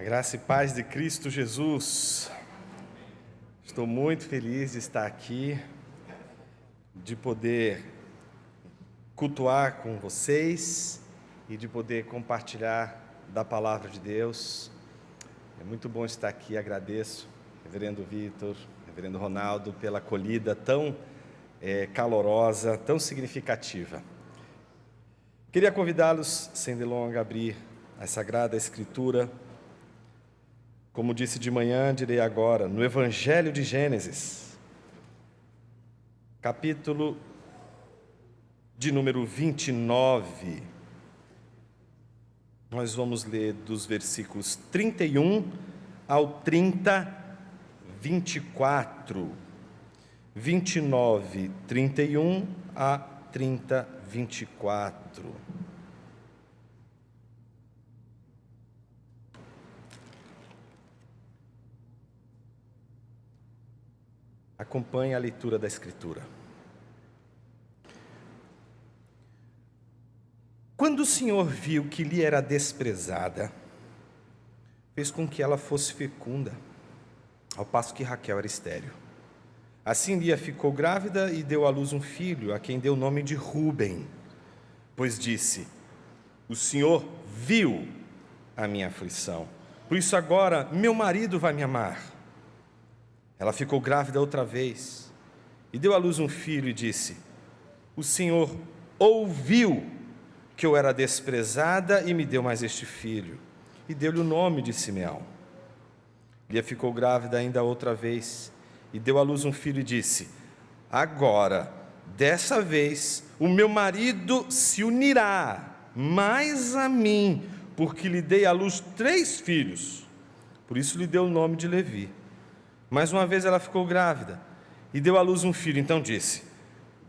Graça e paz de Cristo Jesus. Estou muito feliz de estar aqui, de poder cultuar com vocês e de poder compartilhar da palavra de Deus. É muito bom estar aqui, agradeço, reverendo Vitor, reverendo Ronaldo, pela acolhida tão calorosa, tão significativa. Queria convidá-los, sem delongas, a abrir a Sagrada Escritura. Como disse de manhã, direi agora, no Evangelho de Gênesis, capítulo de número 29. Nós vamos ler dos versículos 31 ao 24. 29, 31 a 30, 24. Acompanhe a leitura da Escritura. Quando o Senhor viu que lhe era desprezada, fez com que ela fosse fecunda, ao passo que Raquel era estéril. Assim Lia ficou grávida e deu à luz um filho, a quem deu o nome de Ruben, pois disse: o Senhor viu a minha aflição, por isso agora meu marido vai me amar. Ela ficou grávida outra vez e deu à luz um filho e disse: o Senhor ouviu que eu era desprezada e me deu mais este filho. E deu-lhe o nome de Simeão. Lia ficou grávida ainda outra vez e deu à luz um filho e disse: agora, dessa vez, o meu marido se unirá mais a mim, porque lhe dei à luz 3 filhos. Por isso lhe deu o nome de Levi. Mais uma vez ela ficou grávida e deu à luz um filho, então disse: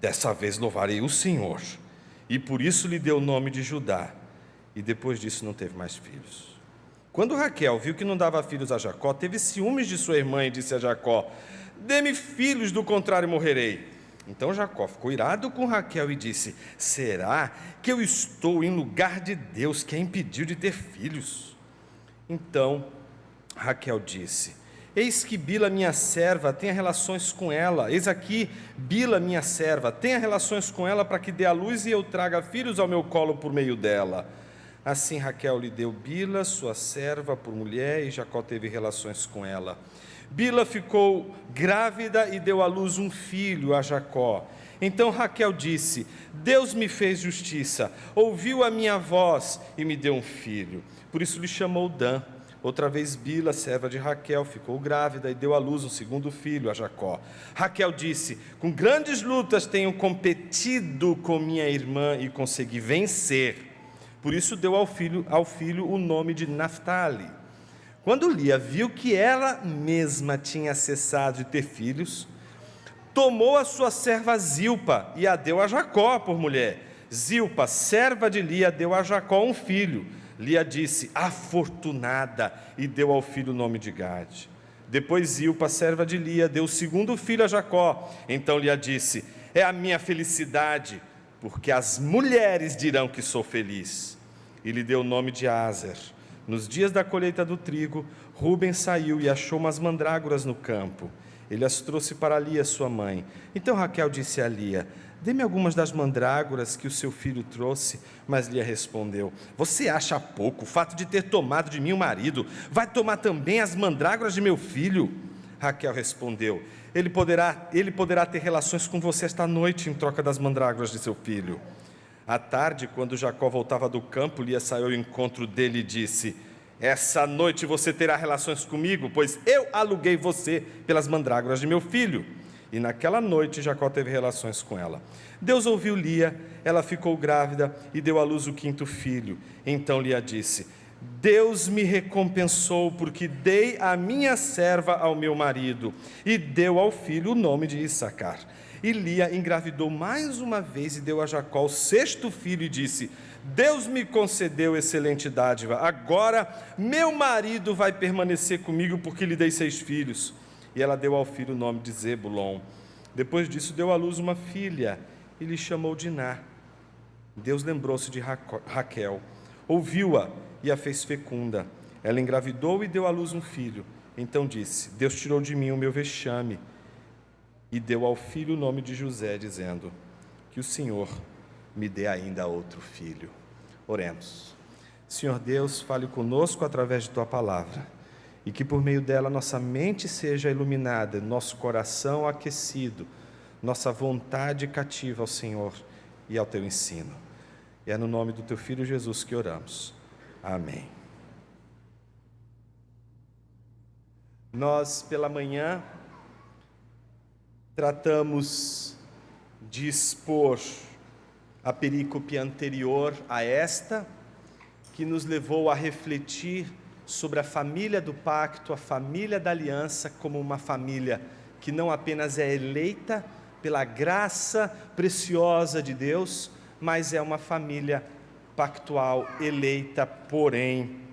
dessa vez louvarei o Senhor. E por isso lhe deu o nome de Judá. E depois disso não teve mais filhos. Quando Raquel viu que não dava filhos a Jacó, teve ciúmes de sua irmã e disse a Jacó: dê-me filhos, do contrário morrerei. Então Jacó ficou irado com Raquel e disse: será que eu estou em lugar de Deus, que a impediu de ter filhos? Então Raquel disse: eis que Bila, minha serva, tenha relações com ela. Eis aqui, Bila, minha serva, tenha relações com ela para que dê à luz e eu traga filhos ao meu colo por meio dela. Assim Raquel lhe deu Bila, sua serva, por mulher, e Jacó teve relações com ela. Bila ficou grávida e deu à luz um filho a Jacó. Então Raquel disse: Deus me fez justiça, ouviu a minha voz e me deu um filho. Por isso lhe chamou Dan. Outra vez Bila, serva de Raquel, ficou grávida e deu à luz um segundo filho a Jacó. Raquel disse: com grandes lutas tenho competido com minha irmã e consegui vencer. Por isso deu ao filho o nome de Naftali. Quando Lia viu que ela mesma tinha cessado de ter filhos, tomou a sua serva Zilpa e a deu a Jacó por mulher. Zilpa, serva de Lia, deu a Jacó um filho. Lia disse: afortunada, e deu ao filho o nome de Gade. Depois Zilpa, serva de Lia, deu o segundo filho a Jacó. Então Lia disse: é a minha felicidade, porque as mulheres dirão que sou feliz. E lhe deu o nome de Aser. Nos dias da colheita do trigo, Ruben saiu e achou umas mandrágoras no campo. Ele as trouxe para Lia, sua mãe. Então Raquel disse a Lia: dê-me algumas das mandrágoras que o seu filho trouxe. Mas Lia respondeu: você acha pouco o fato de ter tomado de mim o marido? Vai tomar também as mandrágoras de meu filho? Raquel respondeu: ele poderá ter relações com você esta noite em troca das mandrágoras de seu filho. À tarde, quando Jacó voltava do campo, Lia saiu ao encontro dele e disse: essa noite você terá relações comigo, pois eu aluguei você pelas mandrágoras de meu filho. E naquela noite Jacó teve relações com ela. Deus ouviu Lia, ela ficou grávida e deu à luz o 5º filho. Então Lia disse: Deus me recompensou, porque dei a minha serva ao meu marido. E deu ao filho o nome de Issacar. E Lia engravidou mais uma vez e deu a Jacó o 6º filho e disse: Deus me concedeu excelente dádiva, agora meu marido vai permanecer comigo, porque lhe dei 6 filhos. E ela deu ao filho o nome de Zebulon. Depois disso deu à luz uma filha e lhe chamou Diná. Deus lembrou-se de Raquel, ouviu-a e a fez fecunda. Ela engravidou e deu à luz um filho. Então disse: Deus tirou de mim o meu vexame, e deu ao filho o nome de José, dizendo: que o Senhor me dê ainda outro filho. Oremos. Senhor Deus, fale conosco através de Tua palavra, e que por meio dela nossa mente seja iluminada, nosso coração aquecido, nossa vontade cativa ao Senhor e ao Teu ensino. E é no nome do Teu Filho Jesus que oramos. Amém. Nós, pela manhã, tratamos de expor a perícope anterior a esta, que nos levou a refletir sobre a família do pacto, a família da aliança, como uma família que não apenas é eleita pela graça preciosa de Deus, mas é uma família pactual, eleita, porém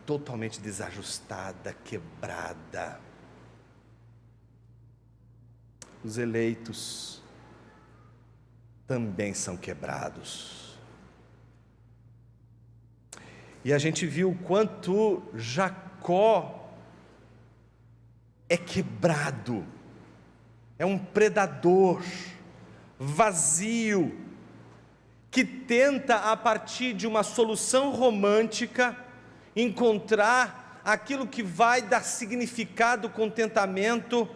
totalmente desajustada, quebrada. Os eleitos também são quebrados. E a gente viu o quanto Jacó é quebrado, é um predador vazio, que tenta, a partir de uma solução romântica, encontrar aquilo que vai dar significado, contentamento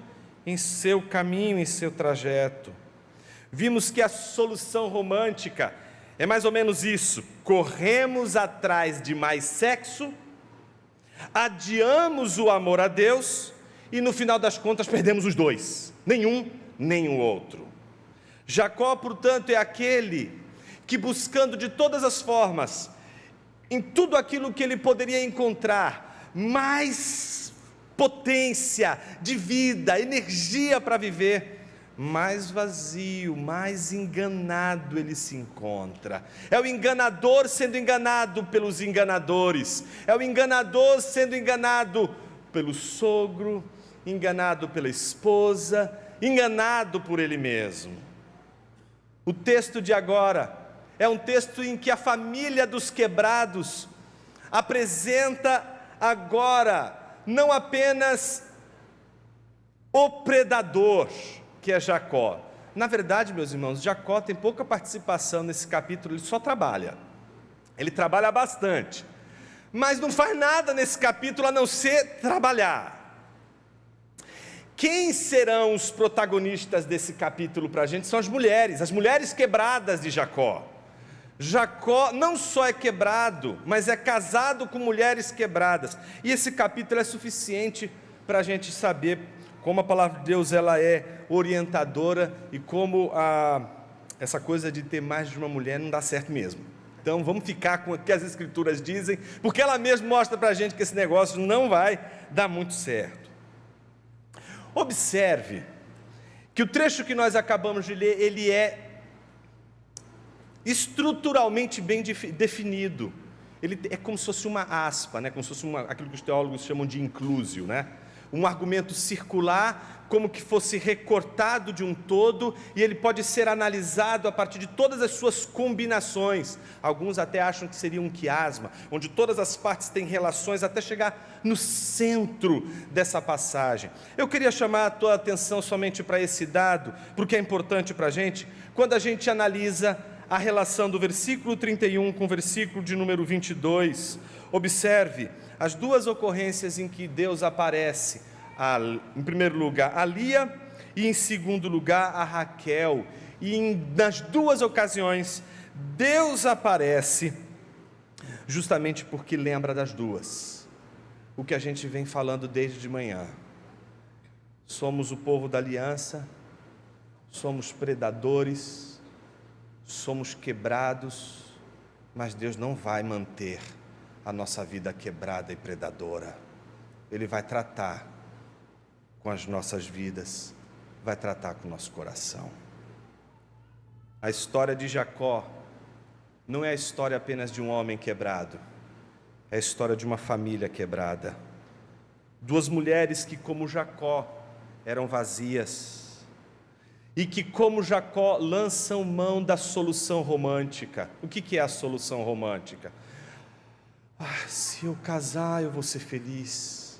em seu caminho, em seu trajeto. Vimos que a solução romântica é mais ou menos isso: corremos atrás de mais sexo, adiamos o amor a Deus e no final das contas perdemos os dois, nenhum nem o outro. Jacó, portanto, é aquele que, buscando de todas as formas, em tudo aquilo que ele poderia encontrar, mais potência de vida, energia para viver, mais vazio, mais enganado ele se encontra. É o enganador sendo enganado pelos enganadores, é o enganador sendo enganado pelo sogro, enganado pela esposa, enganado por ele mesmo. O texto de agora é um texto em que a família dos quebrados apresenta agora não apenas o predador, que é Jacó. Na verdade, meus irmãos, Jacó tem pouca participação nesse capítulo, ele só trabalha. Ele trabalha bastante, mas não faz nada nesse capítulo a não ser trabalhar. Quem serão os protagonistas desse capítulo para a gente? São as mulheres quebradas de Jacó. Jacó não só é quebrado, mas é casado com mulheres quebradas. E esse capítulo é suficiente para a gente saber como a palavra de Deus ela é orientadora e como essa coisa de ter mais de uma mulher não dá certo mesmo. Então vamos ficar com o que as Escrituras dizem, porque ela mesma mostra para a gente que esse negócio não vai dar muito certo. Observe que o trecho que nós acabamos de ler, ele é estruturalmente bem definido. Ele é como se fosse uma aspa, né? Como se fosse aquilo que os teólogos chamam de inclusio, né? Um argumento circular, como que fosse recortado de um todo, e ele pode ser analisado a partir de todas as suas combinações. Alguns até acham que seria um quiasma, onde todas as partes têm relações até chegar no centro dessa passagem. Eu queria chamar a tua atenção somente para esse dado, porque é importante para a gente, quando a gente analisa a relação do versículo 31 com o versículo de número 22. Observe as duas ocorrências em que Deus aparece, em primeiro lugar a Lia e em segundo lugar a Raquel, e nas duas ocasiões Deus aparece justamente porque lembra das duas, o que a gente vem falando desde de manhã. Somos o povo da aliança, somos predadores, somos quebrados, mas Deus não vai manter a nossa vida quebrada e predadora. Ele vai tratar com as nossas vidas, vai tratar com o nosso coração. A história de Jacó não é a história apenas de um homem quebrado, é a história de uma família quebrada. Duas mulheres que, como Jacó, eram vazias, e que, como Jacó, lançam mão da solução romântica. O que é a solução romântica? Se eu casar, eu vou ser feliz.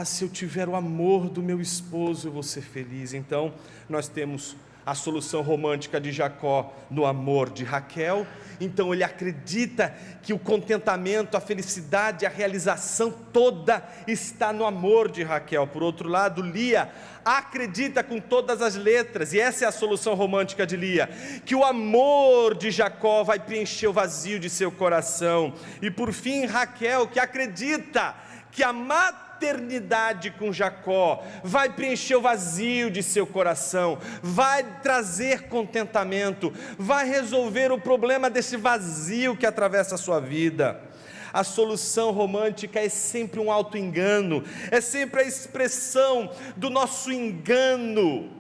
Se eu tiver o amor do meu esposo, eu vou ser feliz. Então, nós temos a solução romântica de Jacó no amor de Raquel. Então ele acredita que o contentamento, a felicidade, a realização toda está no amor de Raquel. Por outro lado, Lia acredita com todas as letras, e essa é a solução romântica de Lia, que o amor de Jacó vai preencher o vazio de seu coração. E por fim, Raquel, que acredita que a maternidade com Jacó vai preencher o vazio de seu coração, vai trazer contentamento, vai resolver o problema desse vazio que atravessa a sua vida. A solução romântica é sempre um auto-engano, é sempre a expressão do nosso engano.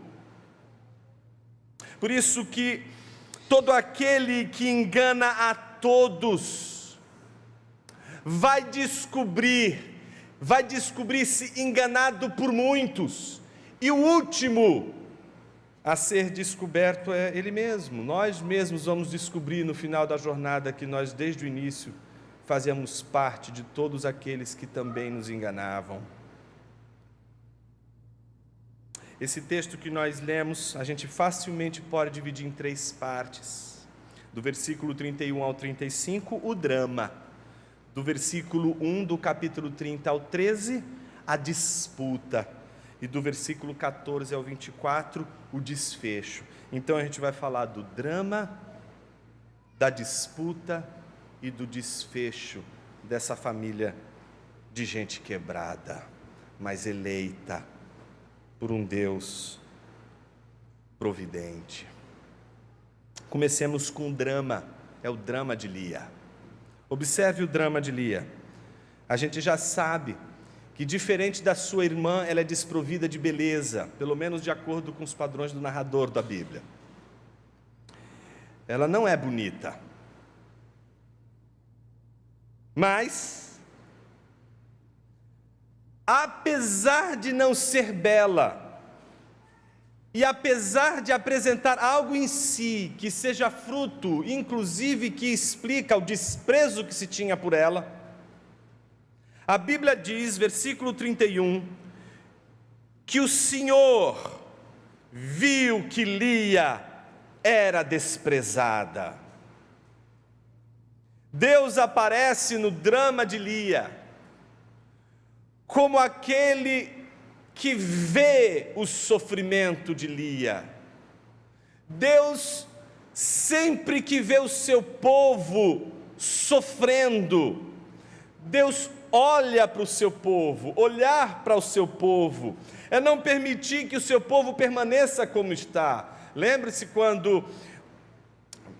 Por isso que todo aquele que engana a todos vai descobrir-se enganado por muitos, e o último a ser descoberto é ele mesmo. Nós mesmos vamos descobrir no final da jornada que nós desde o início fazíamos parte de todos aqueles que também nos enganavam. Esse texto que nós lemos, a gente facilmente pode dividir em 3 partes. Do versículo 31 ao 35, o drama. Do versículo 1 do capítulo 30 ao 13, a disputa. E do versículo 14 ao 24, o desfecho. Então a gente vai falar do drama, da disputa e do desfecho dessa família de gente quebrada, mas eleita por um Deus providente. Comecemos com o drama, é o drama de Lia. Observe o drama de Lia. A gente já sabe que, diferente da sua irmã, ela é desprovida de beleza, pelo menos de acordo com os padrões do narrador da Bíblia. Ela não é bonita, mas, apesar de não ser bela, e apesar de apresentar algo em si que seja fruto, inclusive que explica o desprezo que se tinha por ela, a Bíblia diz, versículo 31, que o Senhor viu que Lia era desprezada. Deus aparece no drama de Lia como aquele que vê o sofrimento de Lia. Deus, sempre que vê o seu povo sofrendo, Deus olha para o seu povo. Olhar para o seu povo é não permitir que o seu povo permaneça como está. Lembre-se quando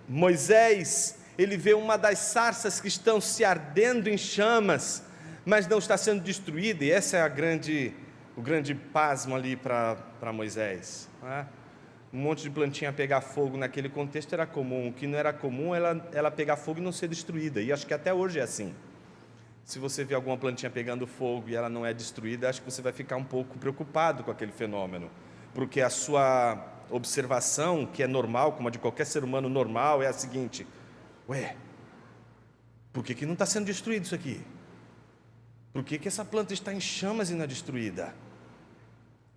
Moisés, ele vê uma das sarças que estão se ardendo em chamas, mas não está sendo destruída, e essa é o grande pasmo ali para Moisés, não é? Um monte de plantinha pegar fogo naquele contexto era comum. O que não era comum ela pegar fogo e não ser destruída, e acho que até hoje é assim. Se você vê alguma plantinha pegando fogo e ela não é destruída, acho que você vai ficar um pouco preocupado com aquele fenômeno, porque a sua observação, que é normal, como a de qualquer ser humano normal, é a seguinte: por que não está sendo destruído isso aqui? Por que essa planta está em chamas e não é destruída?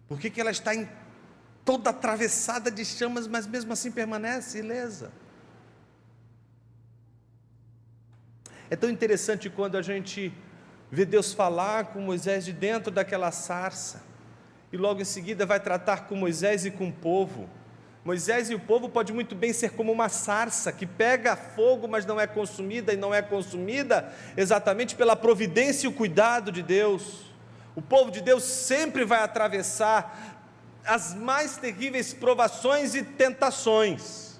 Por que ela está toda atravessada de chamas, mas mesmo assim permanece ilesa? É tão interessante quando a gente vê Deus falar com Moisés de dentro daquela sarça, e logo em seguida vai tratar com Moisés e com o povo. Moisés e o povo pode muito bem ser como uma sarça que pega fogo, mas não é consumida, e não é consumida exatamente pela providência e o cuidado de Deus. O povo de Deus sempre vai atravessar as mais terríveis provações e tentações,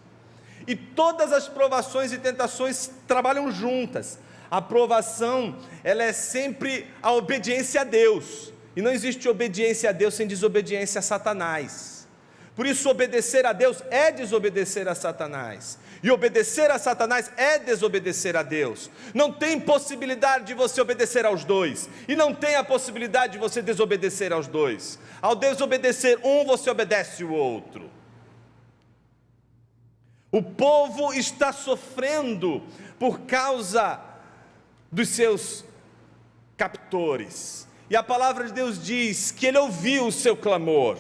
e todas as provações e tentações trabalham juntas. A provação, ela é sempre a obediência a Deus, e não existe obediência a Deus sem desobediência a Satanás. Por isso, obedecer a Deus é desobedecer a Satanás, e obedecer a Satanás é desobedecer a Deus. Não tem possibilidade de você obedecer aos dois, e não tem a possibilidade de você desobedecer aos dois. Ao desobedecer um, você obedece o outro. O povo está sofrendo por causa dos seus captores. E a palavra de Deus diz que ele ouviu o seu clamor,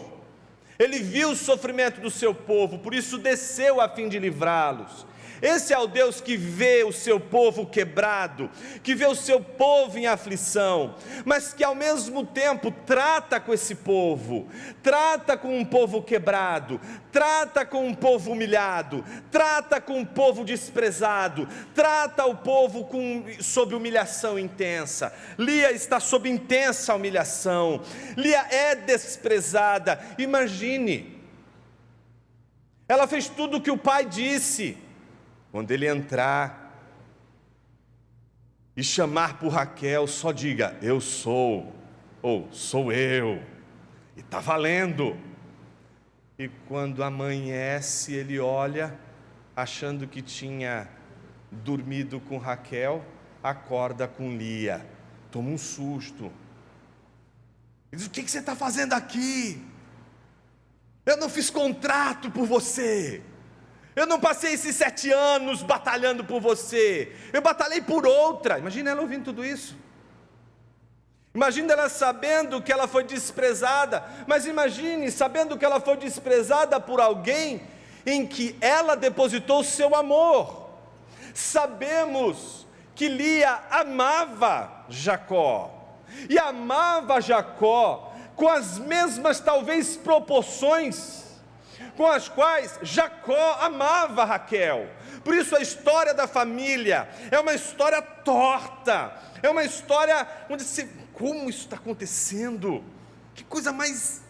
ele viu o sofrimento do seu povo, por isso desceu a fim de livrá-los. Esse é o Deus que vê o seu povo quebrado, que vê o seu povo em aflição, mas que ao mesmo tempo trata com esse povo, trata com um povo quebrado, trata com um povo humilhado, trata com um povo desprezado, trata o povo sob humilhação intensa. Lia está sob intensa humilhação, Lia é desprezada. Imagine, ela fez tudo o que o pai disse. Quando ele entrar e chamar por Raquel, só diga: eu sou, ou sou eu, e está valendo. E quando amanhece, ele olha, achando que tinha dormido com Raquel, acorda com Lia, toma um susto. Ele diz: o que você está fazendo aqui? Eu não fiz contrato por você. Eu não passei esses 7 anos batalhando por você, eu batalhei por outra. Imagina ela ouvindo tudo isso. Imagina ela sabendo que ela foi desprezada, mas imagine sabendo que ela foi desprezada por alguém em que ela depositou seu amor. Sabemos que Lia amava Jacó, e amava Jacó com as mesmas talvez proporções com as quais Jacó amava Raquel. Por isso a história da família é uma história torta, é uma história onde como isso está acontecendo? Que coisa mais...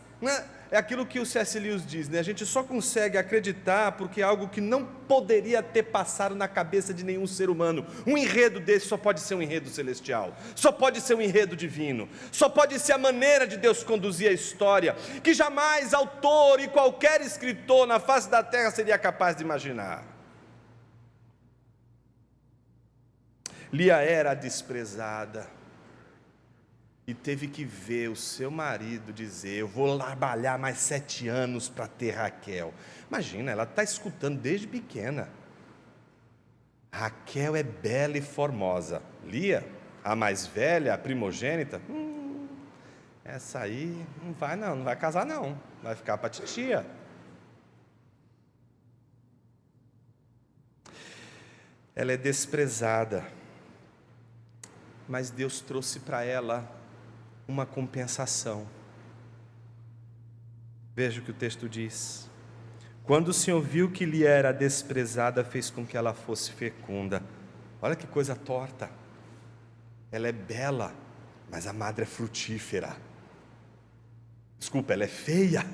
É aquilo que o C.S. Lewis diz, né? A gente só consegue acreditar porque é algo que não poderia ter passado na cabeça de nenhum ser humano. Um enredo desse só pode ser um enredo celestial, só pode ser um enredo divino, só pode ser a maneira de Deus conduzir a história, que jamais autor e qualquer escritor na face da terra seria capaz de imaginar. Lia era desprezada e teve que ver o seu marido dizer: eu vou trabalhar mais 7 anos para ter Raquel. Imagina, ela está escutando desde pequena. Raquel é bela e formosa. Lia, a mais velha, a primogênita, essa aí não vai casar não, vai ficar para titia. Ela é desprezada, mas Deus trouxe para ela uma compensação. Veja o que o texto diz: quando o Senhor viu que lhe era desprezada, fez com que ela fosse fecunda. Olha que coisa torta. Ela é bela, mas a madre é frutífera. Desculpa, ela é feia,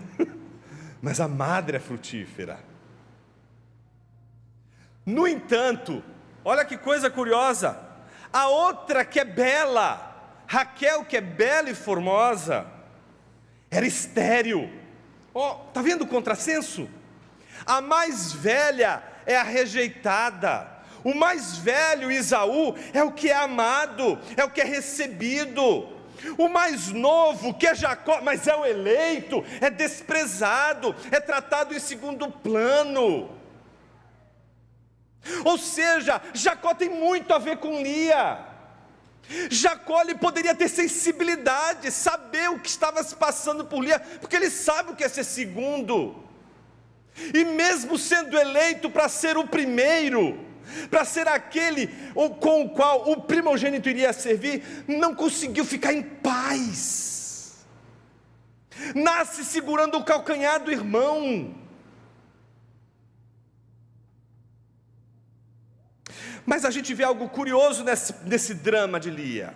mas a madre é frutífera. No entanto, olha que coisa curiosa, a outra que é bela, Raquel, que é bela e formosa, era estéril. Está vendo o contrassenso? A mais velha é a rejeitada, o mais velho, Esaú, é o que é amado, é o que é recebido. O mais novo, que é Jacó, mas é o eleito, é desprezado, é tratado em segundo plano. Ou seja, Jacó tem muito a ver com Lia. Jacó, ele poderia ter sensibilidade, saber o que estava se passando por Lia, porque ele sabe o que é ser segundo, e mesmo sendo eleito para ser o primeiro, para ser aquele com o qual o primogênito iria servir, não conseguiu ficar em paz, nasce segurando o calcanhar do irmão. Mas a gente vê algo curioso nesse drama de Lia.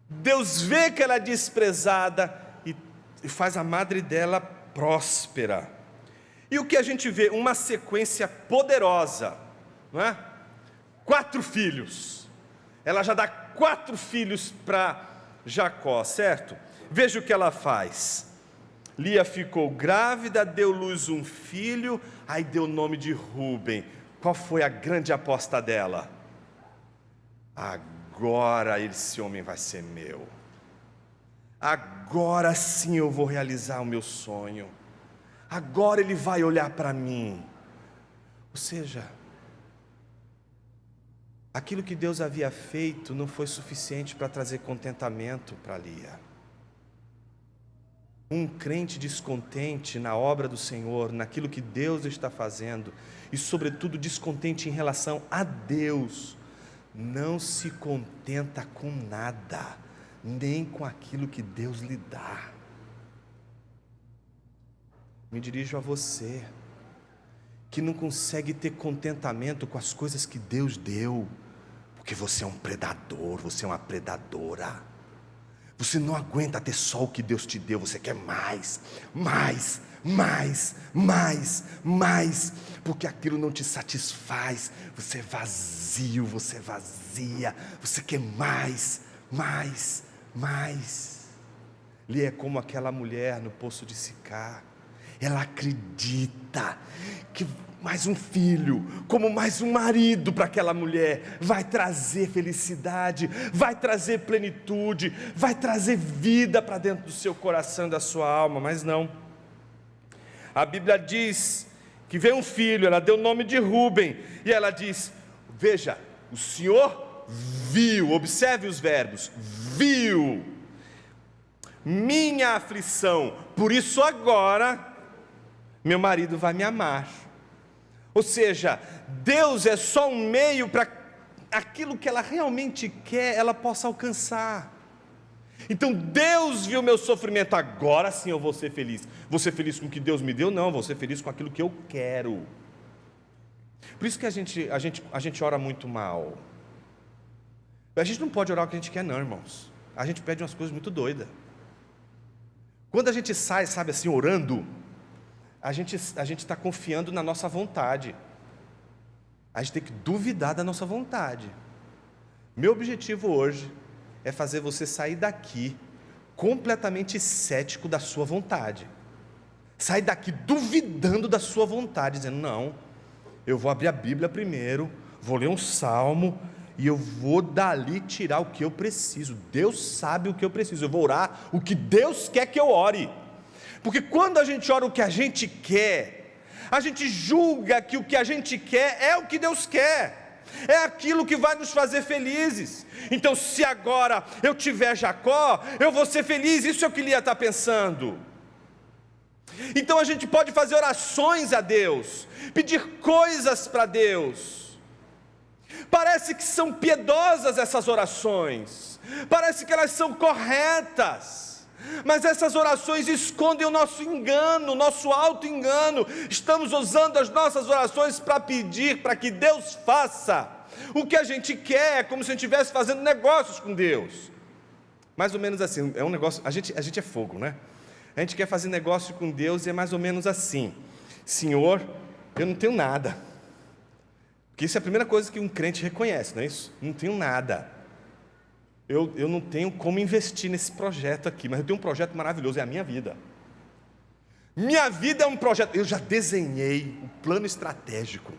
Deus vê que ela é desprezada e faz a madre dela próspera. E o que a gente vê? Uma sequência poderosa, não é? 4 filhos. Ela já dá 4 filhos para Jacó, certo? Veja o que ela faz. Lia ficou grávida, deu luz um filho, aí deu o nome de Rúben. Qual foi a grande aposta dela? Agora esse homem vai ser meu. Agora sim eu vou realizar o meu sonho. Agora ele vai olhar para mim. Ou seja, aquilo que Deus havia feito não foi suficiente para trazer contentamento para Lia. Um crente descontente na obra do Senhor, naquilo que Deus está fazendo, e sobretudo descontente em relação a Deus, não se contenta com nada, nem com aquilo que Deus lhe dá. Me dirijo a você, que não consegue ter contentamento com as coisas que Deus deu, porque você é um predador, você é uma predadora. Você não aguenta ter só o que Deus te deu, você quer mais, mais, mais, mais, mais, porque aquilo não te satisfaz, você é vazio, você é vazia, você quer mais, mais, mais. Lia é como aquela mulher no poço de Sicar, ela acredita que mais um filho, como mais um marido para aquela mulher, vai trazer felicidade, vai trazer plenitude, vai trazer vida para dentro do seu coração e da sua alma, mas não. A Bíblia diz que veio um filho, ela deu o nome de Rúben, e ela diz, veja, o Senhor viu, observe os verbos, viu minha aflição, por isso agora meu marido vai me amar. Ou seja, Deus é só um meio para aquilo que ela realmente quer, ela possa alcançar. Então Deus viu meu sofrimento, agora sim eu vou ser feliz. Vou ser feliz com o que Deus me deu? Não, vou ser feliz com aquilo que eu quero. Por isso que a gente ora muito mal. A gente não pode orar o que a gente quer não, irmãos. A gente pede umas coisas muito doidas. Quando a gente sai, sabe assim, orando, a gente está confiando na nossa vontade. A gente tem que duvidar da nossa vontade. Meu objetivo hoje é fazer você sair daqui completamente cético da sua vontade. Sair daqui duvidando da sua vontade, dizendo, não, eu vou abrir a Bíblia primeiro, vou ler um salmo, e eu vou dali tirar o que eu preciso. Deus sabe o que eu preciso, eu vou orar o que Deus quer que eu ore. Porque quando a gente ora o que a gente quer, a gente julga que o que a gente quer é o que Deus quer, é aquilo que vai nos fazer felizes. Então se agora eu tiver Jacó, eu vou ser feliz, isso é o que Lia está pensando. Então a gente pode fazer orações a Deus, pedir coisas para Deus. Parece que são piedosas essas orações, parece que elas são corretas, mas essas orações escondem o nosso engano, o nosso auto-engano. Estamos usando as nossas orações para pedir para que Deus faça o que a gente quer, como se a gente estivesse fazendo negócios com Deus. Mais ou menos assim, é um negócio, a gente é fogo, né? A gente quer fazer negócio com Deus e é mais ou menos assim: Senhor, eu não tenho nada. Porque isso é a primeira coisa que um crente reconhece, não é isso? Não tenho nada. Eu não tenho como investir nesse projeto aqui, mas eu tenho um projeto maravilhoso, é a minha vida. Minha vida é um projeto, eu já desenhei o plano estratégico,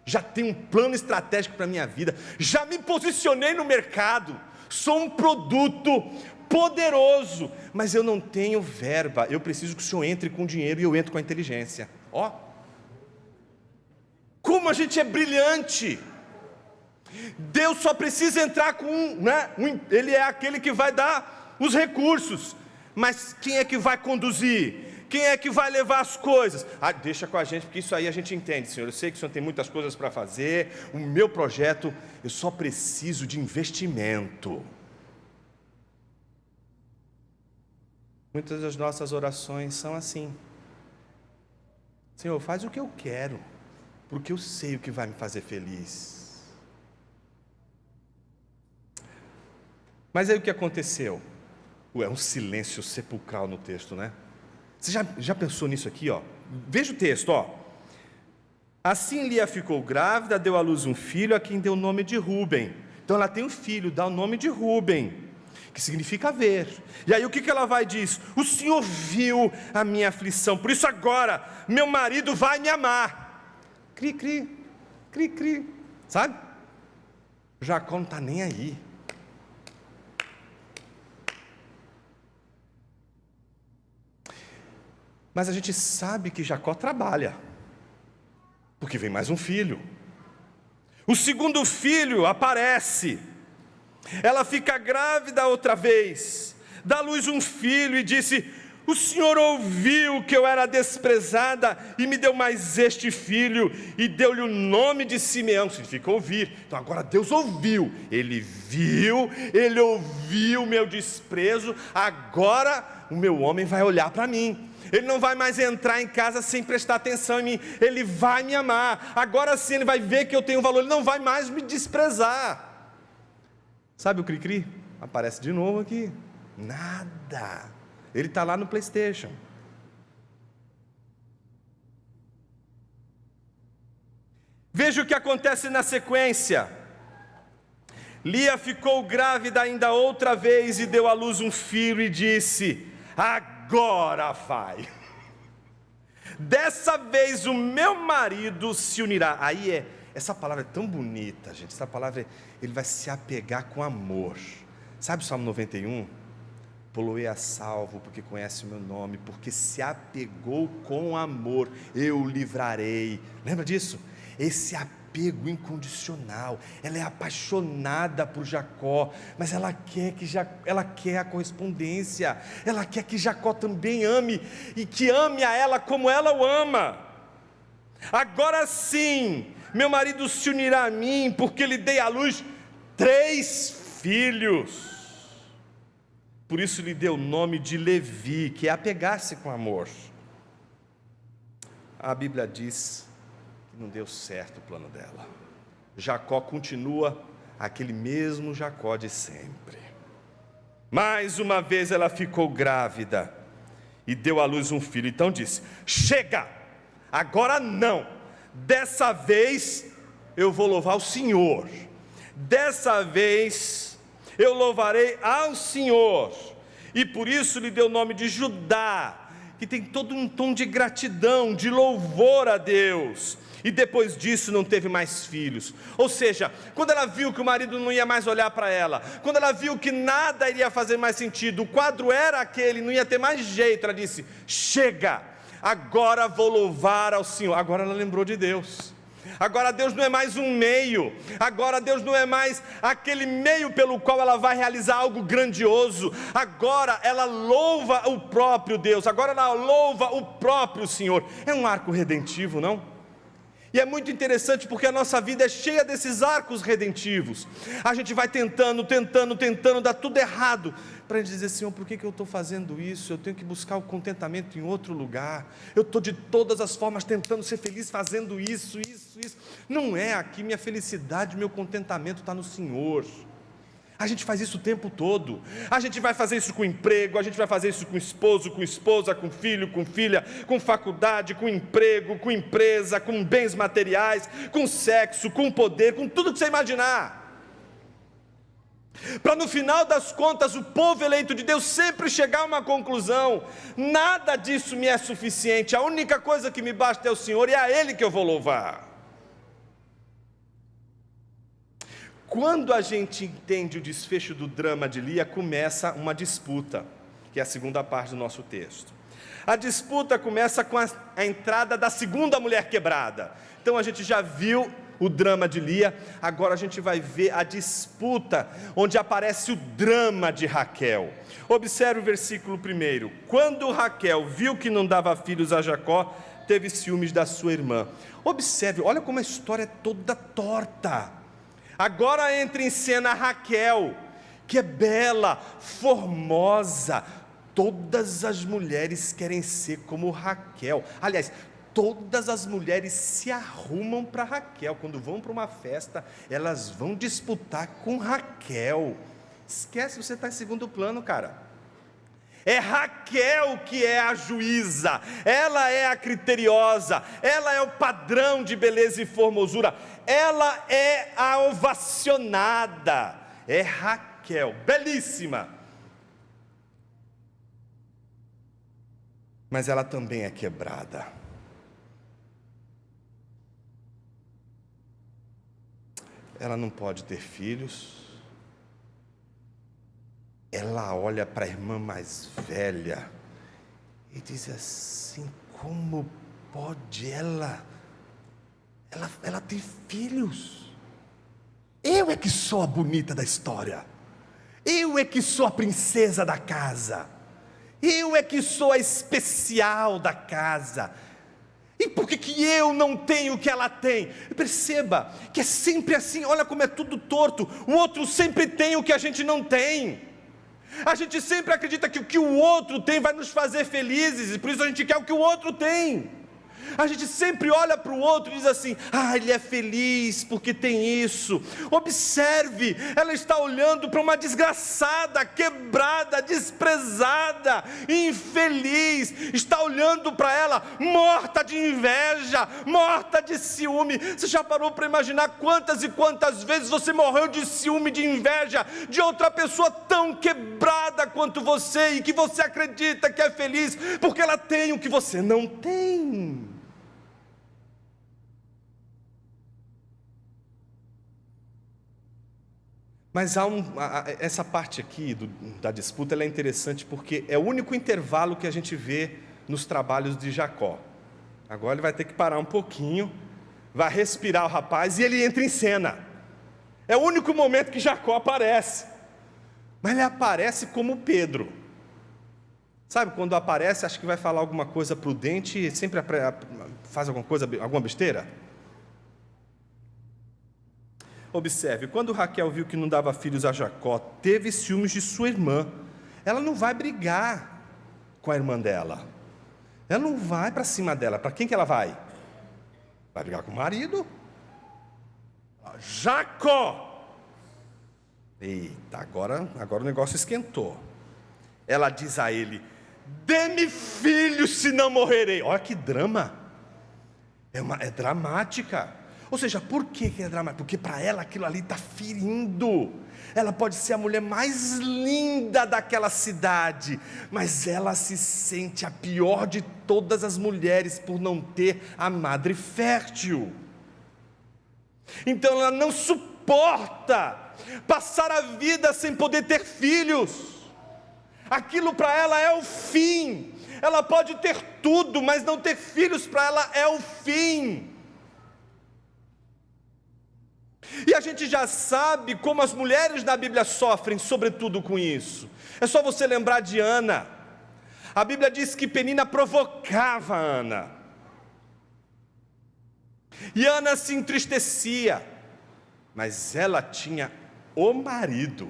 já tenho um plano estratégico para a minha vida, já me posicionei no mercado, sou um produto poderoso, mas eu não tenho verba, eu preciso que o Senhor entre com dinheiro e eu entro com a inteligência. Ó, como a gente é brilhante! Deus só precisa entrar com Ele é aquele que vai dar os recursos, mas quem é que vai conduzir? Quem é que vai levar as coisas? Deixa com a gente, porque isso aí a gente entende, Senhor. Eu sei que o Senhor tem muitas coisas para fazer, o meu projeto, eu só preciso de investimento. Muitas das nossas orações são assim: Senhor, faz o que eu quero, porque eu sei o que vai me fazer feliz. Mas aí o que aconteceu? É um silêncio sepulcral no texto, né? Você já pensou nisso aqui, ó? Veja o texto, ó. Assim Lia ficou grávida, deu à luz um filho, a quem deu o nome de Rúben. Então ela tem um filho, dá o nome de Rúben, que significa ver. E aí o que ela vai dizer? O Senhor viu a minha aflição, por isso agora meu marido vai me amar. Cri, cri, cri, cri. Sabe? Jacó não está nem aí. Mas a gente sabe que Jacó trabalha, porque vem mais um filho. O segundo filho aparece. Ela fica grávida outra vez, dá à luz um filho e disse: o Senhor ouviu que eu era desprezada e me deu mais este filho, e deu-lhe o nome de Simeão, significa ouvir. Então agora Deus ouviu, Ele viu, Ele ouviu o meu desprezo, agora o meu homem vai olhar para mim. Ele não vai mais entrar em casa sem prestar atenção em mim, ele vai me amar, agora sim ele vai ver que eu tenho valor, ele não vai mais me desprezar. Sabe o cri-cri? Aparece de novo aqui, nada, ele está lá no PlayStation. Veja o que acontece na sequência. Lia ficou grávida ainda outra vez e deu à luz um filho e disse: agora vai, dessa vez o meu marido se unirá. Aí essa palavra é tão bonita, gente, essa palavra, ele vai se apegar com amor. Sabe o Salmo 91? Poloei a salvo, porque conhece o meu nome, porque se apegou com amor, eu o livrarei. Lembra disso? Esse apego incondicional. Ela é apaixonada por Jacó, mas ela quer a correspondência, ela quer que Jacó também ame, e que ame a ela como ela o ama. Agora sim, meu marido se unirá a mim, porque lhe dei à luz 3 filhos. Por isso lhe deu o nome de Levi, que é apegar-se com amor. A Bíblia diz que não deu certo o plano dela. Jacó continua aquele mesmo Jacó de sempre. Mais uma vez ela ficou grávida e deu à luz um filho. Então disse: chega, agora não, dessa vez eu vou louvar o Senhor, dessa vez eu louvarei ao Senhor. E por isso lhe deu o nome de Judá, que tem todo um tom de gratidão, de louvor a Deus. E depois disso não teve mais filhos. Ou seja, quando ela viu que o marido não ia mais olhar para ela, quando ela viu que nada iria fazer mais sentido, o quadro era aquele, não ia ter mais jeito, ela disse: chega, agora vou louvar ao Senhor. Agora ela lembrou de Deus. Agora Deus não é mais um meio, agora Deus não é mais aquele meio pelo qual ela vai realizar algo grandioso, agora ela louva o próprio Deus, agora ela louva o próprio Senhor. É um arco redentivo, não? E é muito interessante porque a nossa vida é cheia desses arcos redentivos. A gente vai tentando, dá tudo errado, para a gente dizer: Senhor, por que eu estou fazendo isso? Eu tenho que buscar o contentamento em outro lugar. Eu estou de todas as formas tentando ser feliz fazendo isso. Não é aqui, minha felicidade, meu contentamento está no Senhor. A gente faz isso o tempo todo. A gente vai fazer isso com emprego, a gente vai fazer isso com esposo, com esposa, com filho, com filha, com faculdade, com emprego, com empresa, com bens materiais, com sexo, com poder, com tudo que você imaginar. Para no final das contas o povo eleito de Deus sempre chegar a uma conclusão: nada disso me é suficiente, a única coisa que me basta é o Senhor, e é a Ele que eu vou louvar. Quando a gente entende o desfecho do drama de Lia, começa uma disputa, que é a segunda parte do nosso texto. A disputa começa com a entrada da segunda mulher quebrada. Então a gente já viu o drama de Lia, agora a gente vai ver a disputa, onde aparece o drama de Raquel. Observe o versículo 1. Quando Raquel viu que não dava filhos a Jacó, teve ciúmes da sua irmã. Observe, olha como a história é toda torta. Agora entra em cena Raquel, que é bela, formosa. Todas as mulheres querem ser como Raquel. Aliás, todas as mulheres se arrumam para Raquel. Quando vão para uma festa, elas vão disputar com Raquel. Esquece, você está em segundo plano, cara. É Raquel que é a juíza, ela é a criteriosa, ela é o padrão de beleza e formosura, ela é a ovacionada, é Raquel, belíssima. Mas ela também é quebrada. Ela não pode ter filhos. Ela olha para a irmã mais velha e diz assim: como pode ela tem filhos? é que sou a bonita da história, eu é que sou a princesa da casa, eu é que sou a especial da casa. E por que eu não tenho o que ela tem? Perceba que é sempre assim, olha como é tudo torto. O outro sempre tem o que a gente não tem. A gente sempre acredita que o que o outro tem vai nos fazer felizes, e por isso a gente quer o que o outro tem. A gente sempre olha para o outro e diz assim: ele é feliz porque tem isso. Observe, ela está olhando para uma desgraçada, quebrada, desprezada, infeliz. Está olhando para ela morta de inveja, morta de ciúme. Você já parou para imaginar quantas e quantas vezes você morreu de ciúme, de inveja de outra pessoa tão quebrada quanto você, e que você acredita que é feliz porque ela tem o que você não tem? Mas essa parte aqui da disputa, ela é interessante porque é o único intervalo que a gente vê nos trabalhos de Jacó. Agora ele vai ter que parar um pouquinho, vai respirar o rapaz e ele entra em cena. É o único momento que Jacó aparece. Mas ele aparece como Pedro. Sabe quando aparece, acha que vai falar alguma coisa prudente e sempre faz alguma besteira? Observe, quando Raquel viu que não dava filhos a Jacó, teve ciúmes de sua irmã. Ela não vai brigar com a irmã dela. Ela não vai para cima dela. Para quem que ela vai? Vai brigar com o marido? Jacó! Eita, agora o negócio esquentou. Ela diz a ele: dê-me filhos, senão morrerei. Olha que drama. É dramática. Ou seja, por que é dramático? Porque para ela aquilo ali está ferindo. Ela pode ser a mulher mais linda daquela cidade, mas ela se sente a pior de todas as mulheres por não ter a madre fértil. Então ela não suporta passar a vida sem poder ter filhos. Aquilo para ela é o fim. Ela pode ter tudo, mas não ter filhos para ela é o fim. E a gente já sabe como as mulheres na Bíblia sofrem, sobretudo com isso. É só você lembrar de Ana. A Bíblia diz que Penina provocava Ana. E Ana se entristecia. Mas ela tinha o marido,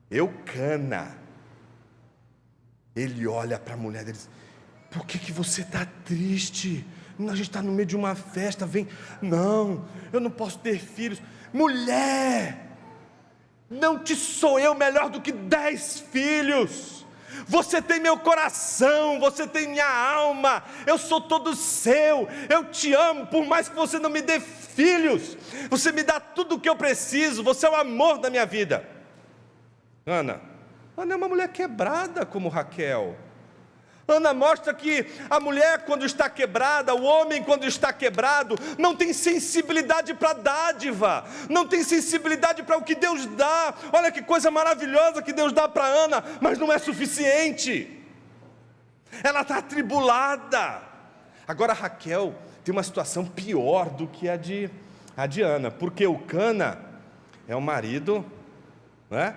Eucana. Ele olha para a mulher e diz: por que você está triste? A gente está no meio de uma festa, vem. Não, eu não posso ter filhos. Mulher, não te sou eu melhor do que 10 filhos. Você tem meu coração, você tem minha alma, eu sou todo seu, eu te amo, por mais que você não me dê filhos, você me dá tudo o que eu preciso, você é o amor da minha vida. Ana é uma mulher quebrada como Raquel. Ana mostra que a mulher quando está quebrada, o homem quando está quebrado, não tem sensibilidade para dádiva, não tem sensibilidade para o que Deus dá. Olha que coisa maravilhosa que Deus dá para Ana, mas não é suficiente. Ela está atribulada. Agora Raquel tem uma situação pior do que a de Ana, porque Eucana é um marido, né,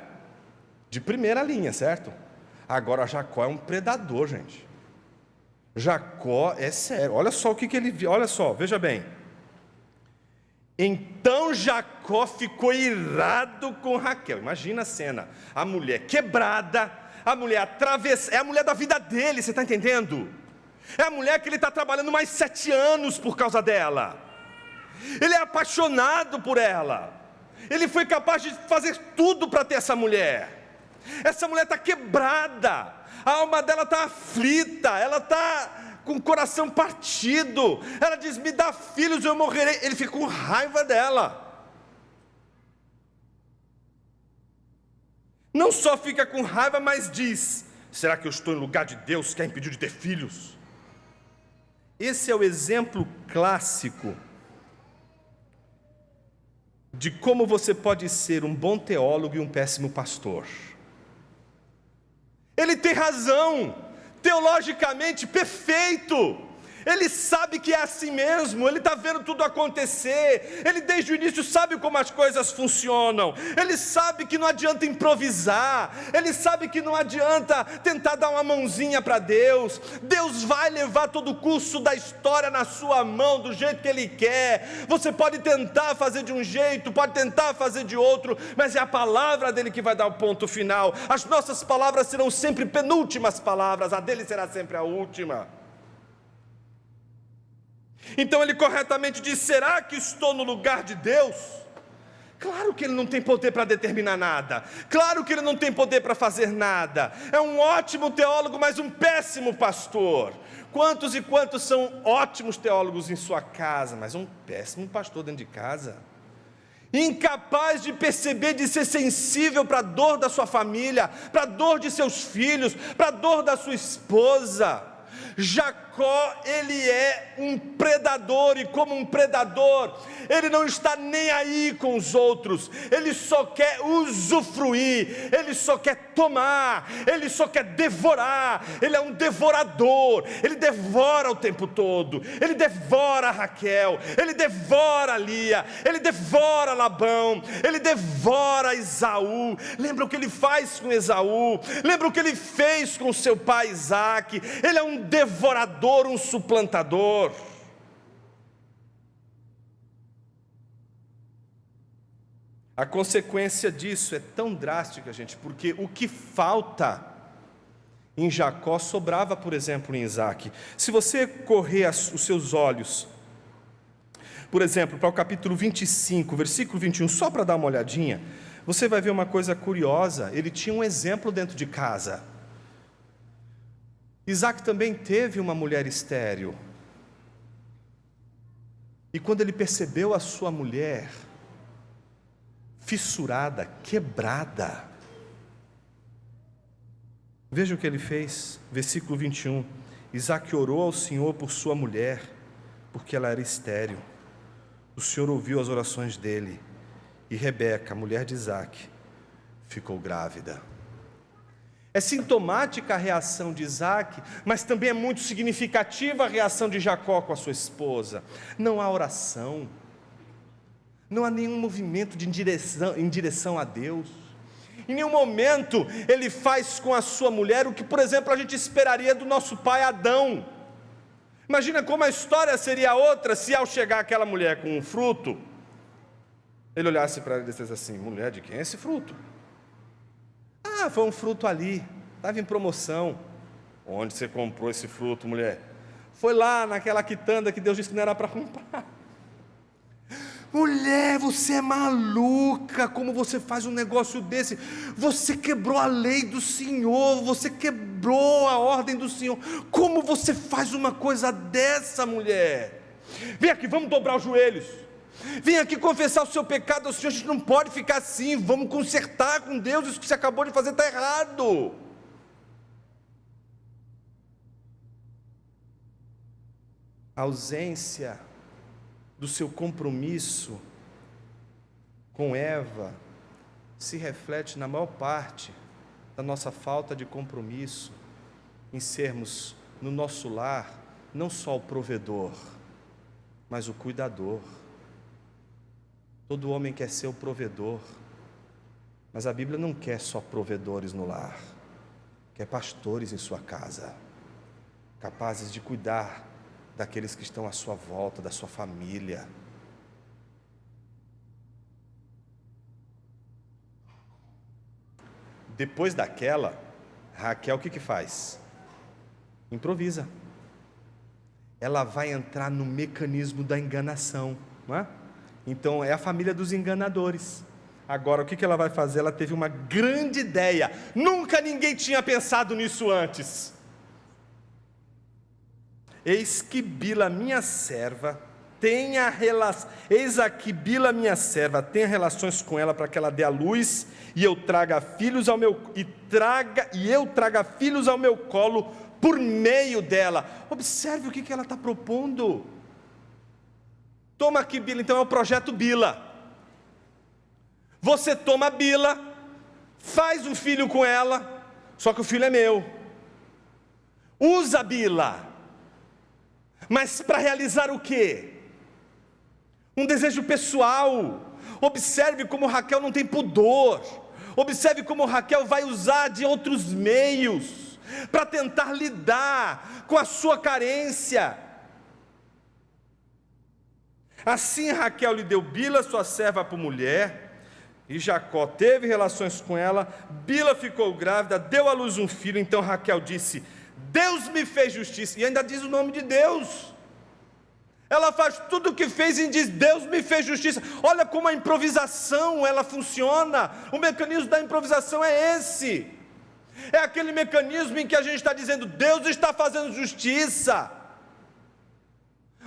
de primeira linha, certo? Agora Jacó é um predador, gente. Jacó é sério. Olha só o que ele viu. Olha só, veja bem. Então Jacó ficou irado com Raquel. Imagina a cena. A mulher quebrada, a mulher atravessada. É a mulher da vida dele, você está entendendo? É a mulher que ele está trabalhando mais 7 anos por causa dela. Ele é apaixonado por ela. Ele foi capaz de fazer tudo para ter essa mulher. Essa mulher está quebrada, a alma dela está aflita, ela está com o coração partido. Ela diz: me dá filhos, eu morrerei. Ele fica com raiva dela. Não só fica com raiva, mas diz: será que eu estou em lugar de Deus que a impediu de ter filhos? Esse é o exemplo clássico de como você pode ser um bom teólogo e um péssimo pastor. Ele tem razão, teologicamente perfeito. Ele sabe que é assim mesmo, ele está vendo tudo acontecer, ele desde o início sabe como as coisas funcionam, ele sabe que não adianta improvisar, ele sabe que não adianta tentar dar uma mãozinha para Deus. Deus vai levar todo o curso da história na sua mão, do jeito que Ele quer. Você pode tentar fazer de um jeito, pode tentar fazer de outro, mas é a palavra dele que vai dar o ponto final. As nossas palavras serão sempre penúltimas palavras, a dele será sempre a última. Então ele corretamente diz: será que estou no lugar de Deus? Claro que ele não tem poder para determinar nada, claro que ele não tem poder para fazer nada. É um ótimo teólogo, mas um péssimo pastor. Quantos e quantos são ótimos teólogos em sua casa, mas um péssimo pastor dentro de casa? Incapaz de perceber, de ser sensível para a dor da sua família, para a dor de seus filhos, para a dor da sua esposa. Jacó, ele é um predador, e como um predador, ele não está nem aí com os outros, ele só quer usufruir, ele só quer tomar, ele só quer devorar, ele é um devorador, ele devora o tempo todo, ele devora Raquel, ele devora Lia, ele devora Labão, ele devora Esaú. Lembra o que ele faz com Esaú? Lembra o que ele fez com seu pai Isaque? Ele é um devorador, um suplantador. A consequência disso é tão drástica, gente, porque o que falta em Jacó sobrava, por exemplo, em Isaque. Se você correr os seus olhos, por exemplo, para o capítulo 25, versículo 21, só para dar uma olhadinha, você vai ver uma coisa curiosa. Ele tinha um exemplo dentro de casa. Isaque também teve uma mulher estéril, e quando ele percebeu a sua mulher fissurada, quebrada, veja o que ele fez, versículo 21, Isaque orou ao Senhor por sua mulher, porque ela era estéril. O Senhor ouviu as orações dele, e Rebeca, mulher de Isaque, ficou grávida. É sintomática a reação de Isaque, mas também é muito significativa a reação de Jacó com a sua esposa. Não há oração, não há nenhum movimento em direção a Deus. Em nenhum momento ele faz com a sua mulher o que, por exemplo, a gente esperaria do nosso pai Adão. Imagina como a história seria outra se, ao chegar aquela mulher com um fruto, ele olhasse para ela e dissesse assim: mulher, de quem é esse fruto? Ah, foi um fruto ali, estava em promoção. Onde você comprou esse fruto, mulher? Foi lá naquela quitanda que Deus disse que não era para comprar. Mulher, você é maluca, como você faz um negócio desse? Você quebrou a lei do Senhor, você quebrou a ordem do Senhor. Como você faz uma coisa dessa, mulher? Vem aqui, vamos dobrar os joelhos. Vem aqui confessar o seu pecado ao Senhor. A gente não pode ficar assim, vamos consertar com Deus. Isso que você acabou de fazer está errado. A ausência do seu compromisso com Eva se reflete na maior parte da nossa falta de compromisso em sermos no nosso lar não só o provedor, mas o cuidador. Todo homem quer ser o provedor, mas a Bíblia não quer só provedores no lar, quer pastores em sua casa, capazes de cuidar daqueles que estão à sua volta, da sua família. Depois daquela, Raquel o que faz? Improvisa. Ela vai entrar no mecanismo da enganação, não é? Então é a família dos enganadores. Agora o que ela vai fazer? Ela teve uma grande ideia, nunca ninguém tinha pensado nisso antes. Eis que Bila, minha serva, eis aqui Bila, minha serva, tenha relações com ela para que ela dê à luz e eu traga filhos ao meu filhos ao meu colo por meio dela. Observe o que ela está propondo. Toma aqui Bila, então é o projeto Bila. Você toma Bila, faz um filho com ela, só que o filho é meu. Usa Bila. Mas para realizar o quê? Um desejo pessoal. Observe como Raquel não tem pudor. Observe como Raquel vai usar de outros meios para tentar lidar com a sua carência. Assim Raquel lhe deu Bila, sua serva, por mulher, e Jacó teve relações com ela. Bila ficou grávida, deu à luz um filho. Então Raquel disse: Deus me fez justiça. E ainda diz o nome de Deus. Ela faz tudo o que fez e diz: Deus me fez justiça. Olha como a improvisação ela funciona. O mecanismo da improvisação é esse. É aquele mecanismo em que a gente está dizendo: Deus está fazendo justiça.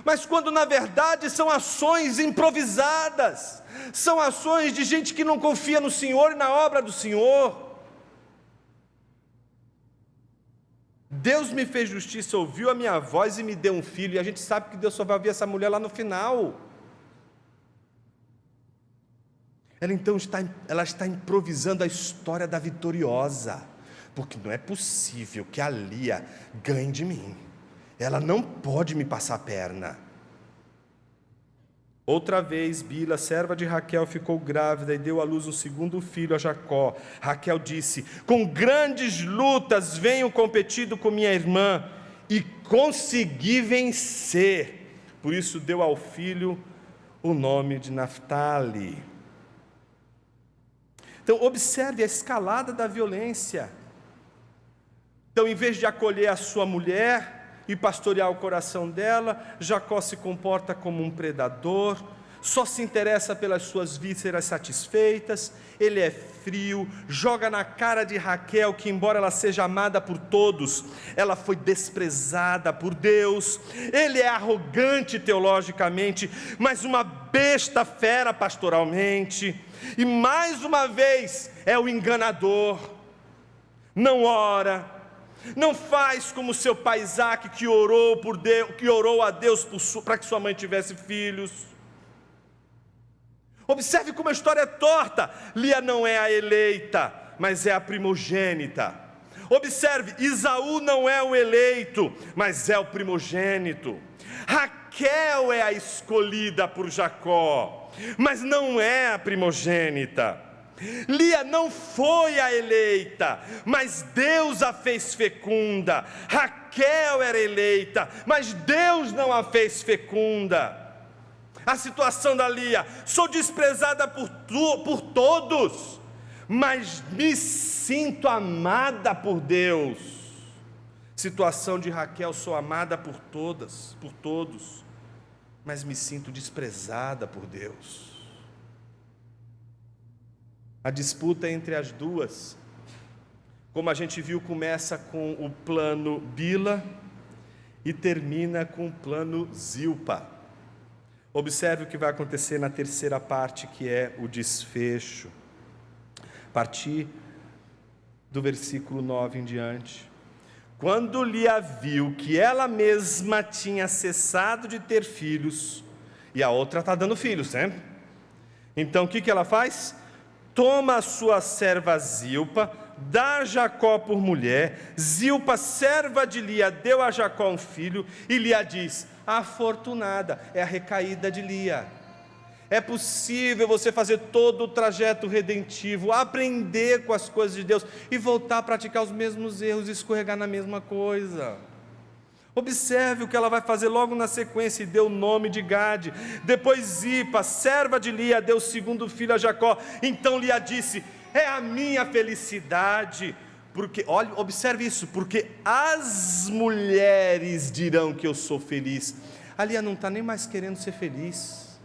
Mas quando na verdade são ações improvisadas, são ações de gente que não confia no Senhor e na obra do Senhor. Deus me fez justiça, ouviu a minha voz e me deu um filho. E a gente sabe que Deus só vai ouvir essa mulher lá no final. Ela então está improvisando a história da vitoriosa, porque não é possível que a Lia ganhe de mim. Ela não pode me passar a perna. Outra vez, Bila, serva de Raquel, ficou grávida e deu à luz um segundo filho a Jacó. Raquel disse: com grandes lutas venho competido com minha irmã e consegui vencer. Por isso deu ao filho o nome de Naftali. Então observe a escalada da violência. Então, em vez de acolher a sua mulher e pastorear o coração dela, Jacó se comporta como um predador, só se interessa pelas suas vísceras satisfeitas. Ele é frio, joga na cara de Raquel que, embora ela seja amada por todos, ela foi desprezada por Deus. Ele é arrogante teologicamente, mas uma besta fera pastoralmente. E mais uma vez é o enganador. Não ora, não faz como seu pai Isaque, que orou por Deus, que orou a Deus para que sua mãe tivesse filhos. Observe como a história é torta. Lia não é a eleita, mas é a primogênita. Observe, Esaú não é o eleito, mas é o primogênito. Raquel é a escolhida por Jacó, mas não é a primogênita. Lia não foi a eleita, mas Deus a fez fecunda. Raquel era eleita, mas Deus não a fez fecunda. A situação da Lia: sou desprezada por todos, mas me sinto amada por Deus. Situação de Raquel: sou amada por todos, mas me sinto desprezada por Deus. A disputa entre as duas, como a gente viu, começa com o plano Bila e termina com o plano Zilpa. Observe o que vai acontecer na terceira parte, que é o desfecho. A partir do versículo 9 em diante. Quando Lia viu que ela mesma tinha cessado de ter filhos, e a outra está dando filhos, né? Então o que ela faz? Toma a sua serva Zilpa, dá a Jacó por mulher. Zilpa, serva de Lia, deu a Jacó um filho, e Lia diz: afortunada. É a recaída de Lia. É possível você fazer todo o trajeto redentivo, aprender com as coisas de Deus e voltar a praticar os mesmos erros e escorregar na mesma coisa. Observe o que ela vai fazer logo na sequência: e deu o nome de Gade. Depois Zilpa, serva de Lia, deu o segundo filho a Jacó. Então Lia disse: é a minha felicidade, porque, olha, observe isso, porque as mulheres dirão que eu sou feliz. A Lia não está nem mais querendo ser feliz,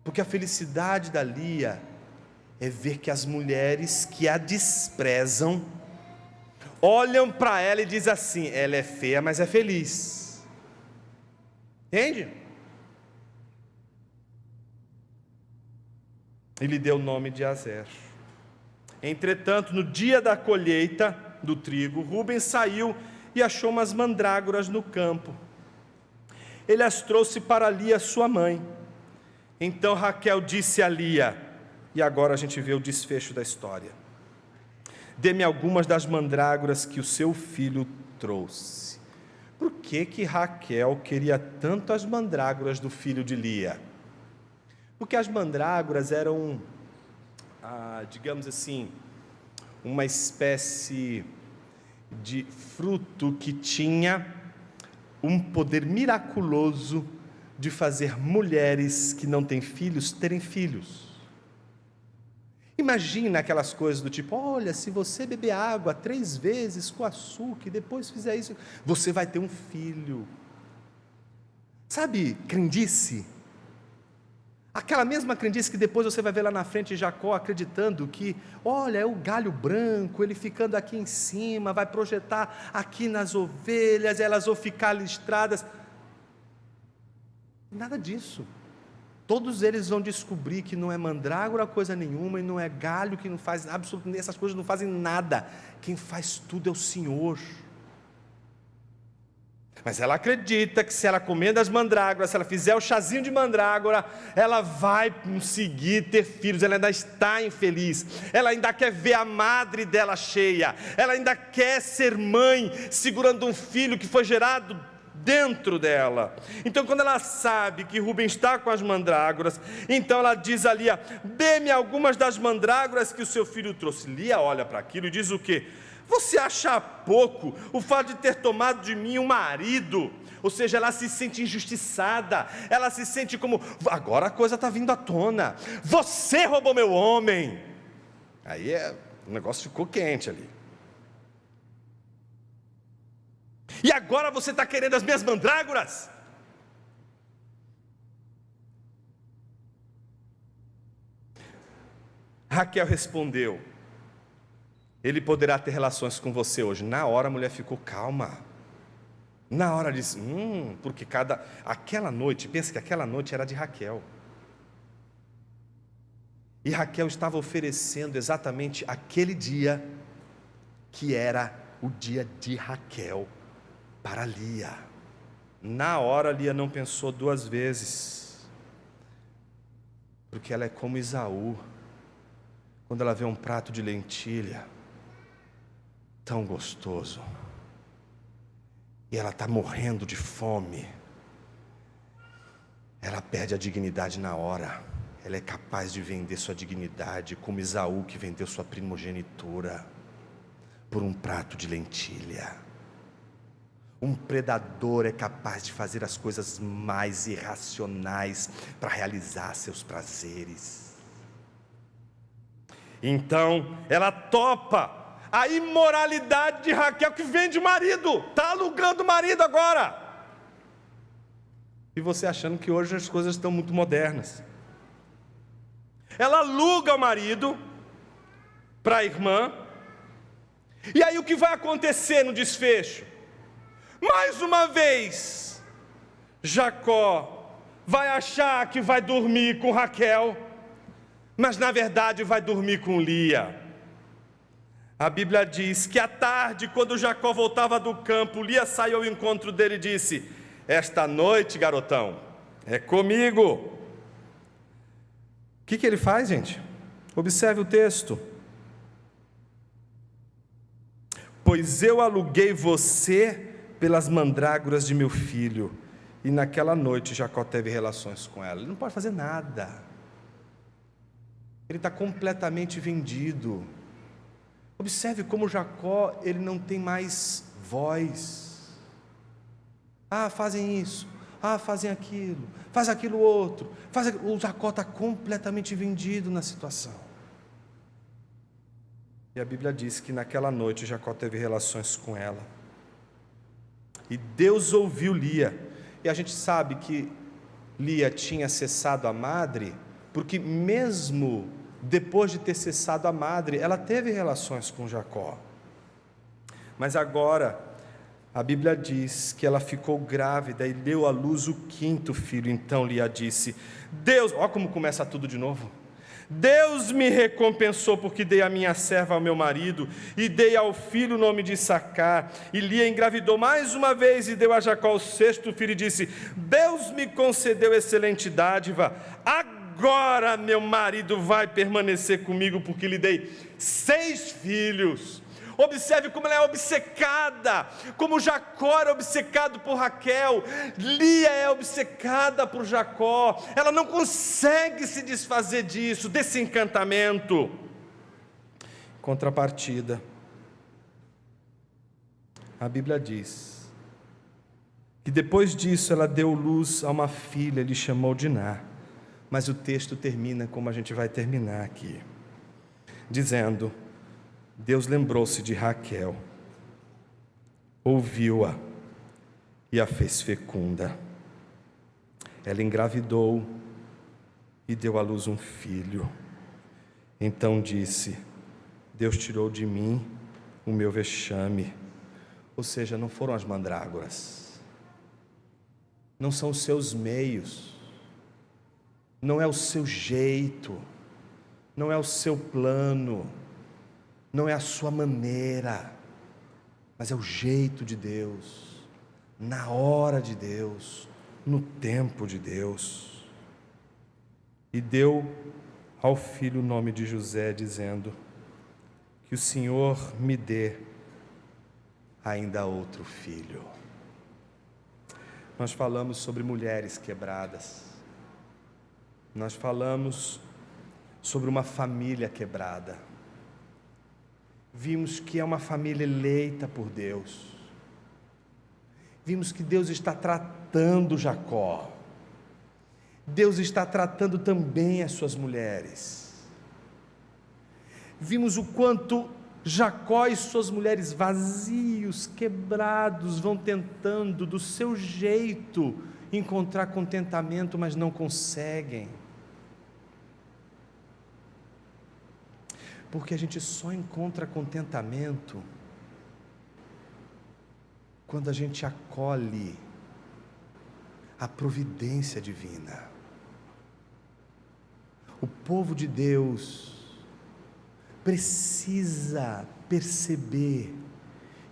porque a felicidade da Lia é ver que as mulheres que a desprezam olham para ela e dizem assim: ela é feia, mas é feliz. Entende? Ele deu o nome de Azer. Entretanto, no dia da colheita do trigo, Rúben saiu e achou umas mandrágoras no campo. Ele as trouxe para Lia, sua mãe. Então Raquel disse a Lia, e agora a gente vê o desfecho da história: dê-me algumas das mandrágoras que o seu filho trouxe. Por que Raquel queria tanto as mandrágoras do filho de Lia? Porque as mandrágoras eram, digamos assim, uma espécie de fruto que tinha um poder miraculoso de fazer mulheres que não têm filhos terem filhos. Imagina aquelas coisas do tipo, olha, se você beber água 3 vezes com açúcar e depois fizer isso, você vai ter um filho. Sabe, crendice? Aquela mesma crendice que depois você vai ver lá na frente Jacó acreditando que, olha, é o galho branco, ele ficando aqui em cima, vai projetar aqui nas ovelhas, elas vão ficar listradas. Nada disso. Todos eles vão descobrir que não é mandrágora coisa nenhuma, e não é galho que não faz absolutamente, essas coisas não fazem nada. Quem faz tudo é o Senhor. Mas ela acredita que se ela comer das mandrágoras, se ela fizer o chazinho de mandrágora, ela vai conseguir ter filhos. Ela ainda está infeliz, ela ainda quer ver a madre dela cheia, ela ainda quer ser mãe, segurando um filho que foi gerado dentro dela. Então, quando ela sabe que Rubem está com as mandrágoras, então ela diz a Lia, dê-me algumas das mandrágoras que o seu filho trouxe. Lia olha para aquilo e diz o quê? Você acha pouco o fato de ter tomado de mim um marido? Ou seja, ela se sente injustiçada, ela se sente como, agora a coisa está vindo à tona, você roubou meu homem. Aí o negócio ficou quente ali. E agora você está querendo as minhas mandrágoras? Raquel respondeu, ele poderá ter relações com você hoje. Na hora a mulher ficou calma. Na hora disse, porque aquela noite, pensa que aquela noite era de Raquel. E Raquel estava oferecendo exatamente aquele dia, que era o dia de Raquel, para Lia. Na hora Lia não pensou 2 vezes, porque ela é como Esaú, quando ela vê um prato de lentilha, tão gostoso, e ela está morrendo de fome, ela perde a dignidade na hora. Ela é capaz de vender sua dignidade, como Esaú que vendeu sua primogenitura por um prato de lentilha. Um predador é capaz de fazer as coisas mais irracionais para realizar seus prazeres. Então ela topa a imoralidade de Raquel, que vende o marido, está alugando o marido agora. E você achando que hoje as coisas estão muito modernas. Ela aluga o marido para a irmã. E aí o que vai acontecer no desfecho? Mais uma vez, Jacó vai achar que vai dormir com Raquel, mas na verdade vai dormir com Lia. A Bíblia diz que à tarde, quando Jacó voltava do campo, Lia saiu ao encontro dele e disse, esta noite, garotão, é comigo. O que ele faz, gente? Observe o texto. Pois eu aluguei você pelas mandrágoras de meu filho. E naquela noite Jacó teve relações com ela. Ele não pode fazer nada. Ele está completamente vendido. Observe como Jacó, ele não tem mais voz. Fazem isso. Fazem aquilo. Faz aquilo outro. O Jacó está completamente vendido na situação. E a Bíblia diz que naquela noite Jacó teve relações com ela. E Deus ouviu Lia. E a gente sabe que Lia tinha cessado a madre, porque mesmo depois de ter cessado a madre, ela teve relações com Jacó. Mas agora, a Bíblia diz que ela ficou grávida e deu à luz o 5º filho. Então Lia disse, Deus, olha como começa tudo de novo. Deus me recompensou porque dei a minha serva ao meu marido e dei ao filho o nome de Issacar. E Lia engravidou mais uma vez e deu a Jacó o 6º filho e disse, Deus me concedeu excelente dádiva. Agora meu marido vai permanecer comigo porque lhe dei 6 filhos. Observe como ela é obcecada, como Jacó era obcecado por Raquel, Lia é obcecada por Jacó, ela não consegue se desfazer disso, desse encantamento. Contrapartida, a Bíblia diz que depois disso ela deu luz a uma filha, lhe chamou Diná, mas o texto termina como a gente vai terminar aqui, dizendo: Deus lembrou-se de Raquel, ouviu-a e a fez fecunda. Ela engravidou e deu à luz um filho. Então disse: Deus tirou de mim o meu vexame. Ou seja, não foram as mandrágoras, não são os seus meios, não é o seu jeito, não é o seu plano, não é a sua maneira, mas é o jeito de Deus, na hora de Deus, no tempo de Deus. E deu ao filho o nome de José, dizendo: que o Senhor me dê ainda outro filho. Nós falamos sobre mulheres quebradas, nós falamos sobre uma família quebrada. Vimos que é uma família eleita por Deus. Vimos que Deus está tratando Jacó. Deus está tratando também as suas mulheres. Vimos o quanto Jacó e suas mulheres vazios, quebrados, vão tentando do seu jeito encontrar contentamento, mas não conseguem. Porque a gente só encontra contentamento quando a gente acolhe a providência divina. O povo de Deus precisa perceber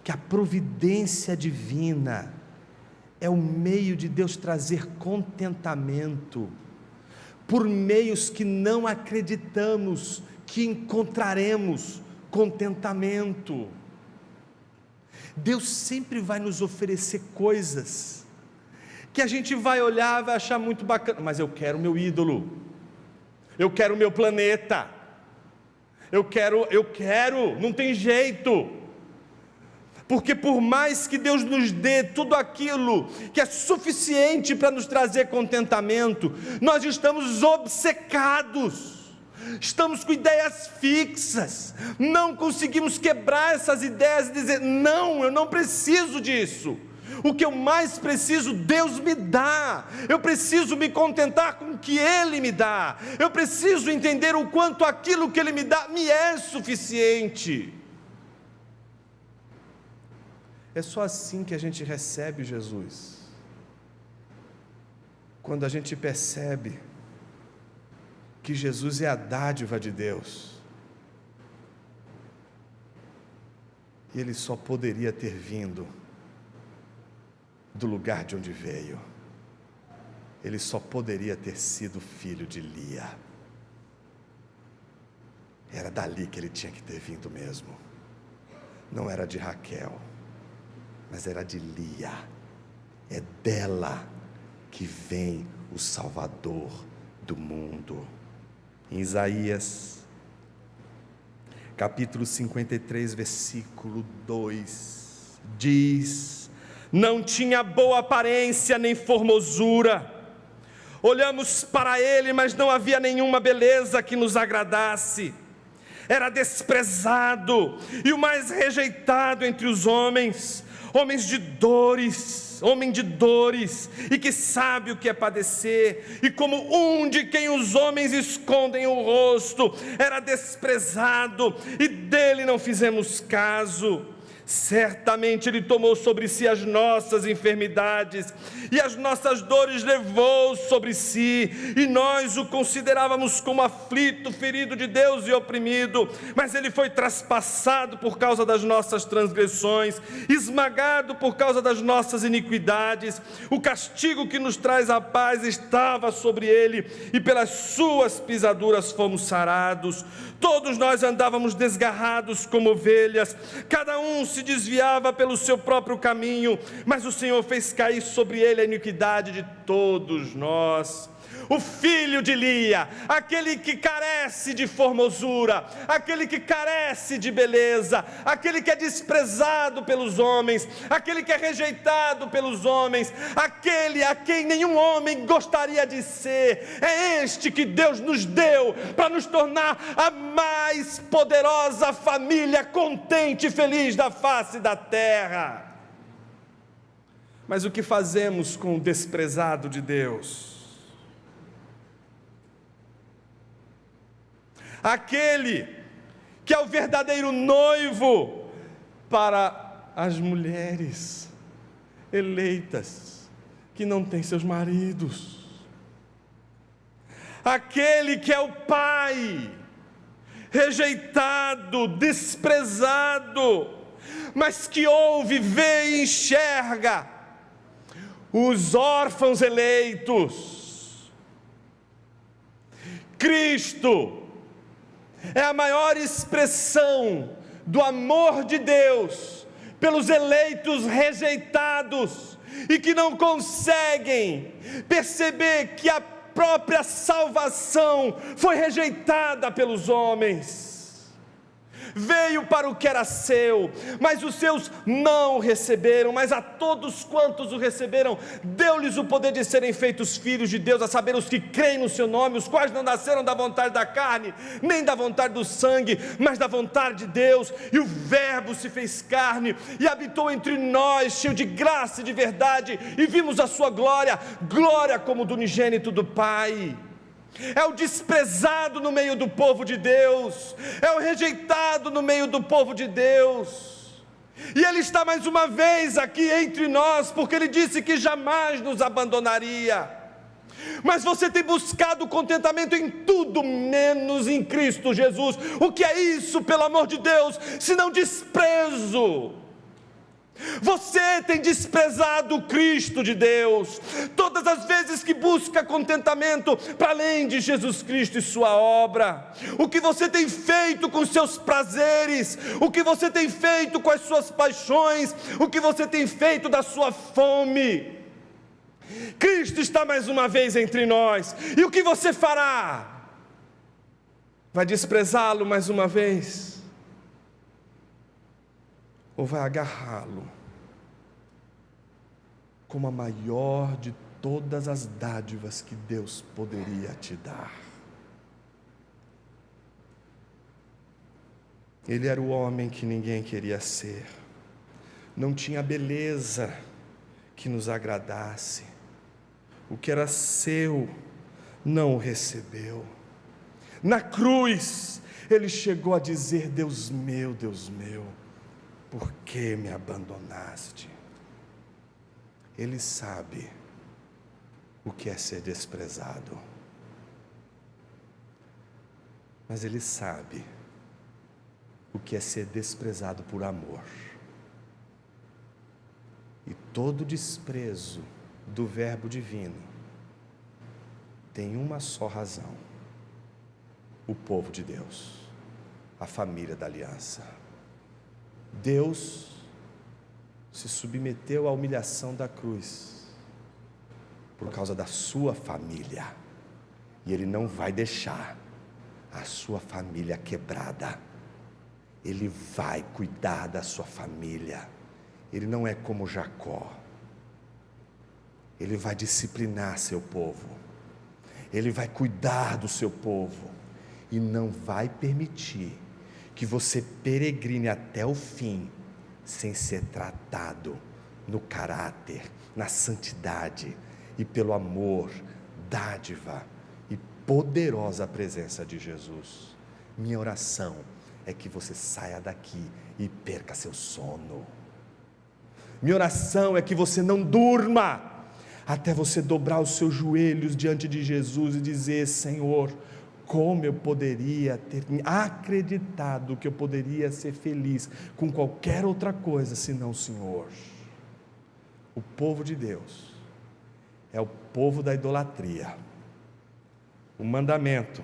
que a providência divina é o meio de Deus trazer contentamento, por meios que não acreditamos que encontraremos contentamento. Deus sempre vai nos oferecer coisas que a gente vai olhar e vai achar muito bacana, mas eu quero o meu ídolo, eu quero o meu planeta, eu quero, não tem jeito, porque por mais que Deus nos dê tudo aquilo que é suficiente para nos trazer contentamento, nós estamos obcecados, estamos com ideias fixas, não conseguimos quebrar essas ideias e dizer: não, eu não preciso disso, o que eu mais preciso, Deus me dá, eu preciso me contentar com o que Ele me dá, eu preciso entender o quanto aquilo que Ele me dá me é suficiente. É só assim que a gente recebe Jesus, quando a gente percebe que Jesus é a dádiva de Deus, e Ele só poderia ter vindo do lugar de onde veio, Ele só poderia ter sido filho de Lia, era dali que Ele tinha que ter vindo mesmo, não era de Raquel, mas era de Lia, é dela que vem o Salvador do mundo. Em Isaías, capítulo 53, versículo 2, diz: não tinha boa aparência nem formosura, olhamos para ele, mas não havia nenhuma beleza que nos agradasse, era desprezado e o mais rejeitado entre os homens, homem de dores, e que sabe o que é padecer, e como um de quem os homens escondem o rosto, era desprezado, e dele não fizemos caso. Certamente Ele tomou sobre si as nossas enfermidades, e as nossas dores levou sobre si, e nós o considerávamos como aflito, ferido de Deus e oprimido, mas Ele foi traspassado por causa das nossas transgressões, esmagado por causa das nossas iniquidades. O castigo que nos traz a paz estava sobre Ele, e pelas suas pisaduras fomos sarados. Todos nós andávamos desgarrados como ovelhas, cada um se desviava pelo seu próprio caminho, mas o Senhor fez cair sobre Ele a iniquidade de todos nós. O filho de Lia, aquele que carece de formosura, aquele que carece de beleza, aquele que é desprezado pelos homens, aquele que é rejeitado pelos homens, aquele a quem nenhum homem gostaria de ser, é este que Deus nos deu para nos tornar a mais poderosa família contente e feliz da face da terra. Mas o que fazemos com o desprezado de Deus? Aquele que é o verdadeiro noivo para as mulheres eleitas que não têm seus maridos, aquele que é o pai rejeitado, desprezado, mas que ouve, vê e enxerga os órfãos eleitos. Cristo é a maior expressão do amor de Deus pelos eleitos rejeitados e que não conseguem perceber que a própria salvação foi rejeitada pelos homens. Veio para o que era seu, mas os seus não o receberam, mas a todos quantos o receberam, deu-lhes o poder de serem feitos filhos de Deus, a saber, os que creem no seu nome, os quais não nasceram da vontade da carne, nem da vontade do sangue, mas da vontade de Deus. E o Verbo se fez carne, e habitou entre nós, cheio de graça e de verdade, e vimos a sua glória, glória como do unigênito do Pai. É o desprezado no meio do povo de Deus, é o rejeitado no meio do povo de Deus, e Ele está mais uma vez aqui entre nós, porque Ele disse que jamais nos abandonaria. Mas você tem buscado contentamento em tudo, menos em Cristo Jesus. O que é isso, pelo amor de Deus, senão desprezo? Você tem desprezado o Cristo de Deus. Todas as vezes que busca contentamento para além de Jesus Cristo e sua obra, o que você tem feito com seus prazeres, o que você tem feito com as suas paixões, o que você tem feito da sua fome. Cristo está mais uma vez entre nós, e o que você fará? Vai desprezá-lo mais uma vez? Ou vai agarrá-lo como a maior de todas as dádivas que Deus poderia te dar? Ele era o homem que ninguém queria ser, não tinha beleza que nos agradasse, o que era seu não o recebeu. Na cruz, ele chegou a dizer: Deus meu, por que me abandonaste? Ele sabe o que é ser desprezado, mas Ele sabe o que é ser desprezado por amor. E todo desprezo do Verbo divino tem uma só razão: o povo de Deus, a família da aliança. Deus se submeteu à humilhação da cruz por causa da sua família, e Ele não vai deixar a sua família quebrada. Ele vai cuidar da sua família. Ele não é como Jacó. Ele vai disciplinar seu povo, Ele vai cuidar do seu povo, e não vai permitir que você peregrine até o fim sem ser tratado no caráter, na santidade e pelo amor, dádiva e poderosa presença de Jesus. Minha oração é que você saia daqui e perca seu sono. Minha oração é que você não durma até você dobrar os seus joelhos diante de Jesus e dizer: Senhor, como eu poderia ter acreditado que eu poderia ser feliz com qualquer outra coisa senão o Senhor. O povo de Deus é o povo da idolatria. O mandamento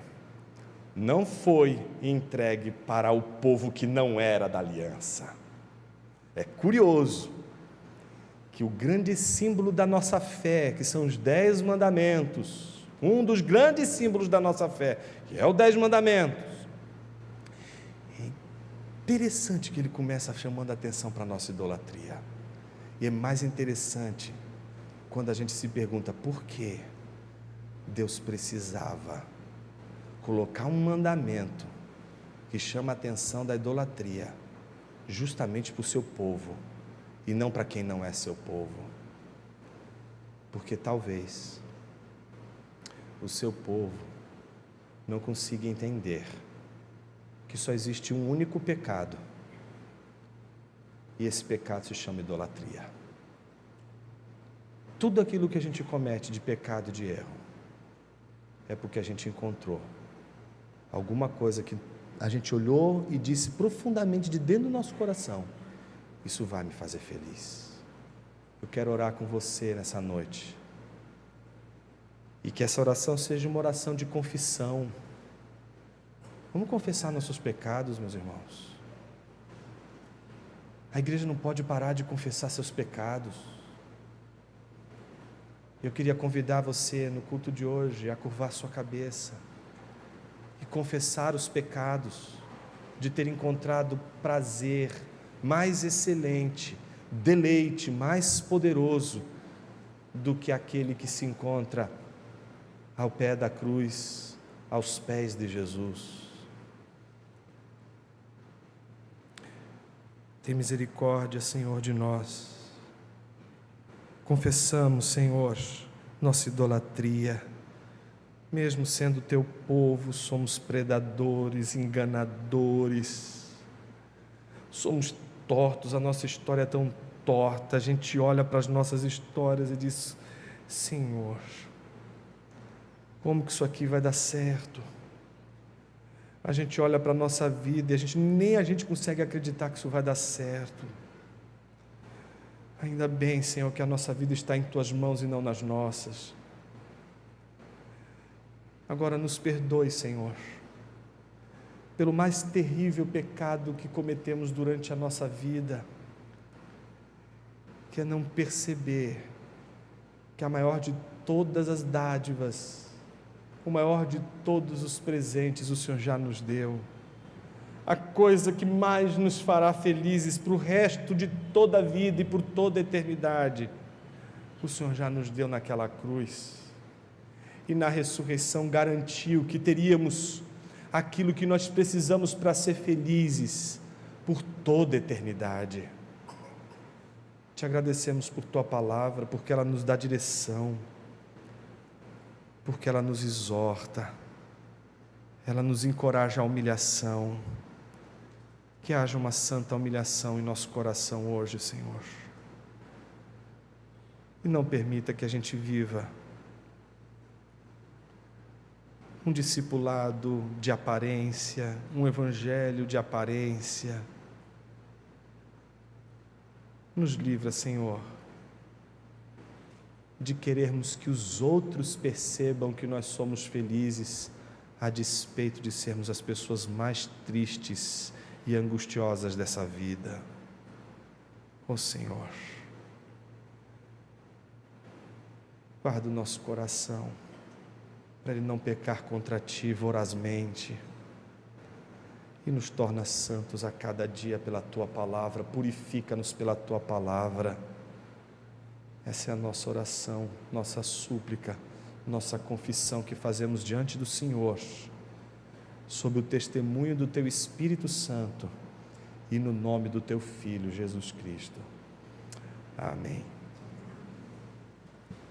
não foi entregue para o povo que não era da aliança. É curioso que o grande símbolo da nossa fé, que são os 10 mandamentos, um dos grandes símbolos da nossa fé, que é o 10 mandamentos, é interessante que ele começa chamando a atenção para a nossa idolatria. E é mais interessante quando a gente se pergunta por que Deus precisava colocar um mandamento que chama a atenção da idolatria justamente para o seu povo e não para quem não é seu povo. Porque talvez o seu povo não consiga entender que só existe um único pecado, e esse pecado se chama idolatria. Tudo aquilo que a gente comete de pecado e de erro é porque a gente encontrou alguma coisa que a gente olhou e disse profundamente de dentro do nosso coração: isso vai me fazer feliz. Eu quero orar com você nessa noite, e que essa oração seja uma oração de confissão. Vamos confessar nossos pecados, meus irmãos. A igreja não pode parar de confessar seus pecados. Eu queria convidar você no culto de hoje a curvar sua cabeça e confessar os pecados de ter encontrado prazer mais excelente, deleite mais poderoso do que aquele que se encontra ao pé da cruz, aos pés de Jesus. Tem misericórdia, Senhor, de nós. Confessamos, Senhor, nossa idolatria. Mesmo sendo teu povo, somos predadores, enganadores, somos tortos, a nossa história é tão torta. A gente olha para as nossas histórias e diz: Senhor, como que isso aqui vai dar certo? A gente olha para a nossa vida e nem a gente consegue acreditar que isso vai dar certo. Ainda bem, Senhor, que a nossa vida está em tuas mãos e não nas nossas. Agora nos perdoe, Senhor, pelo mais terrível pecado que cometemos durante a nossa vida, que é não perceber que a maior de todas as dádivas, o maior de todos os presentes o Senhor já nos deu. A coisa que mais nos fará felizes para o resto de toda a vida e por toda a eternidade, o Senhor já nos deu naquela cruz. E na ressurreição garantiu que teríamos aquilo que nós precisamos para ser felizes por toda a eternidade. Te agradecemos por tua palavra, porque ela nos dá direção, porque ela nos exorta, ela nos encoraja à humilhação. Que haja uma santa humilhação em nosso coração hoje, Senhor. E não permita que a gente viva um discipulado de aparência, um evangelho de aparência. Nos livra, Senhor, de querermos que os outros percebam que nós somos felizes, a despeito de sermos as pessoas mais tristes e angustiosas dessa vida. Ó Senhor, guarda o nosso coração, para ele não pecar contra ti vorazmente, e nos torna santos a cada dia pela tua palavra. Purifica-nos pela tua palavra. Essa é a nossa oração, nossa súplica, nossa confissão que fazemos diante do Senhor, sob o testemunho do teu Espírito Santo e no nome do teu Filho Jesus Cristo. Amém.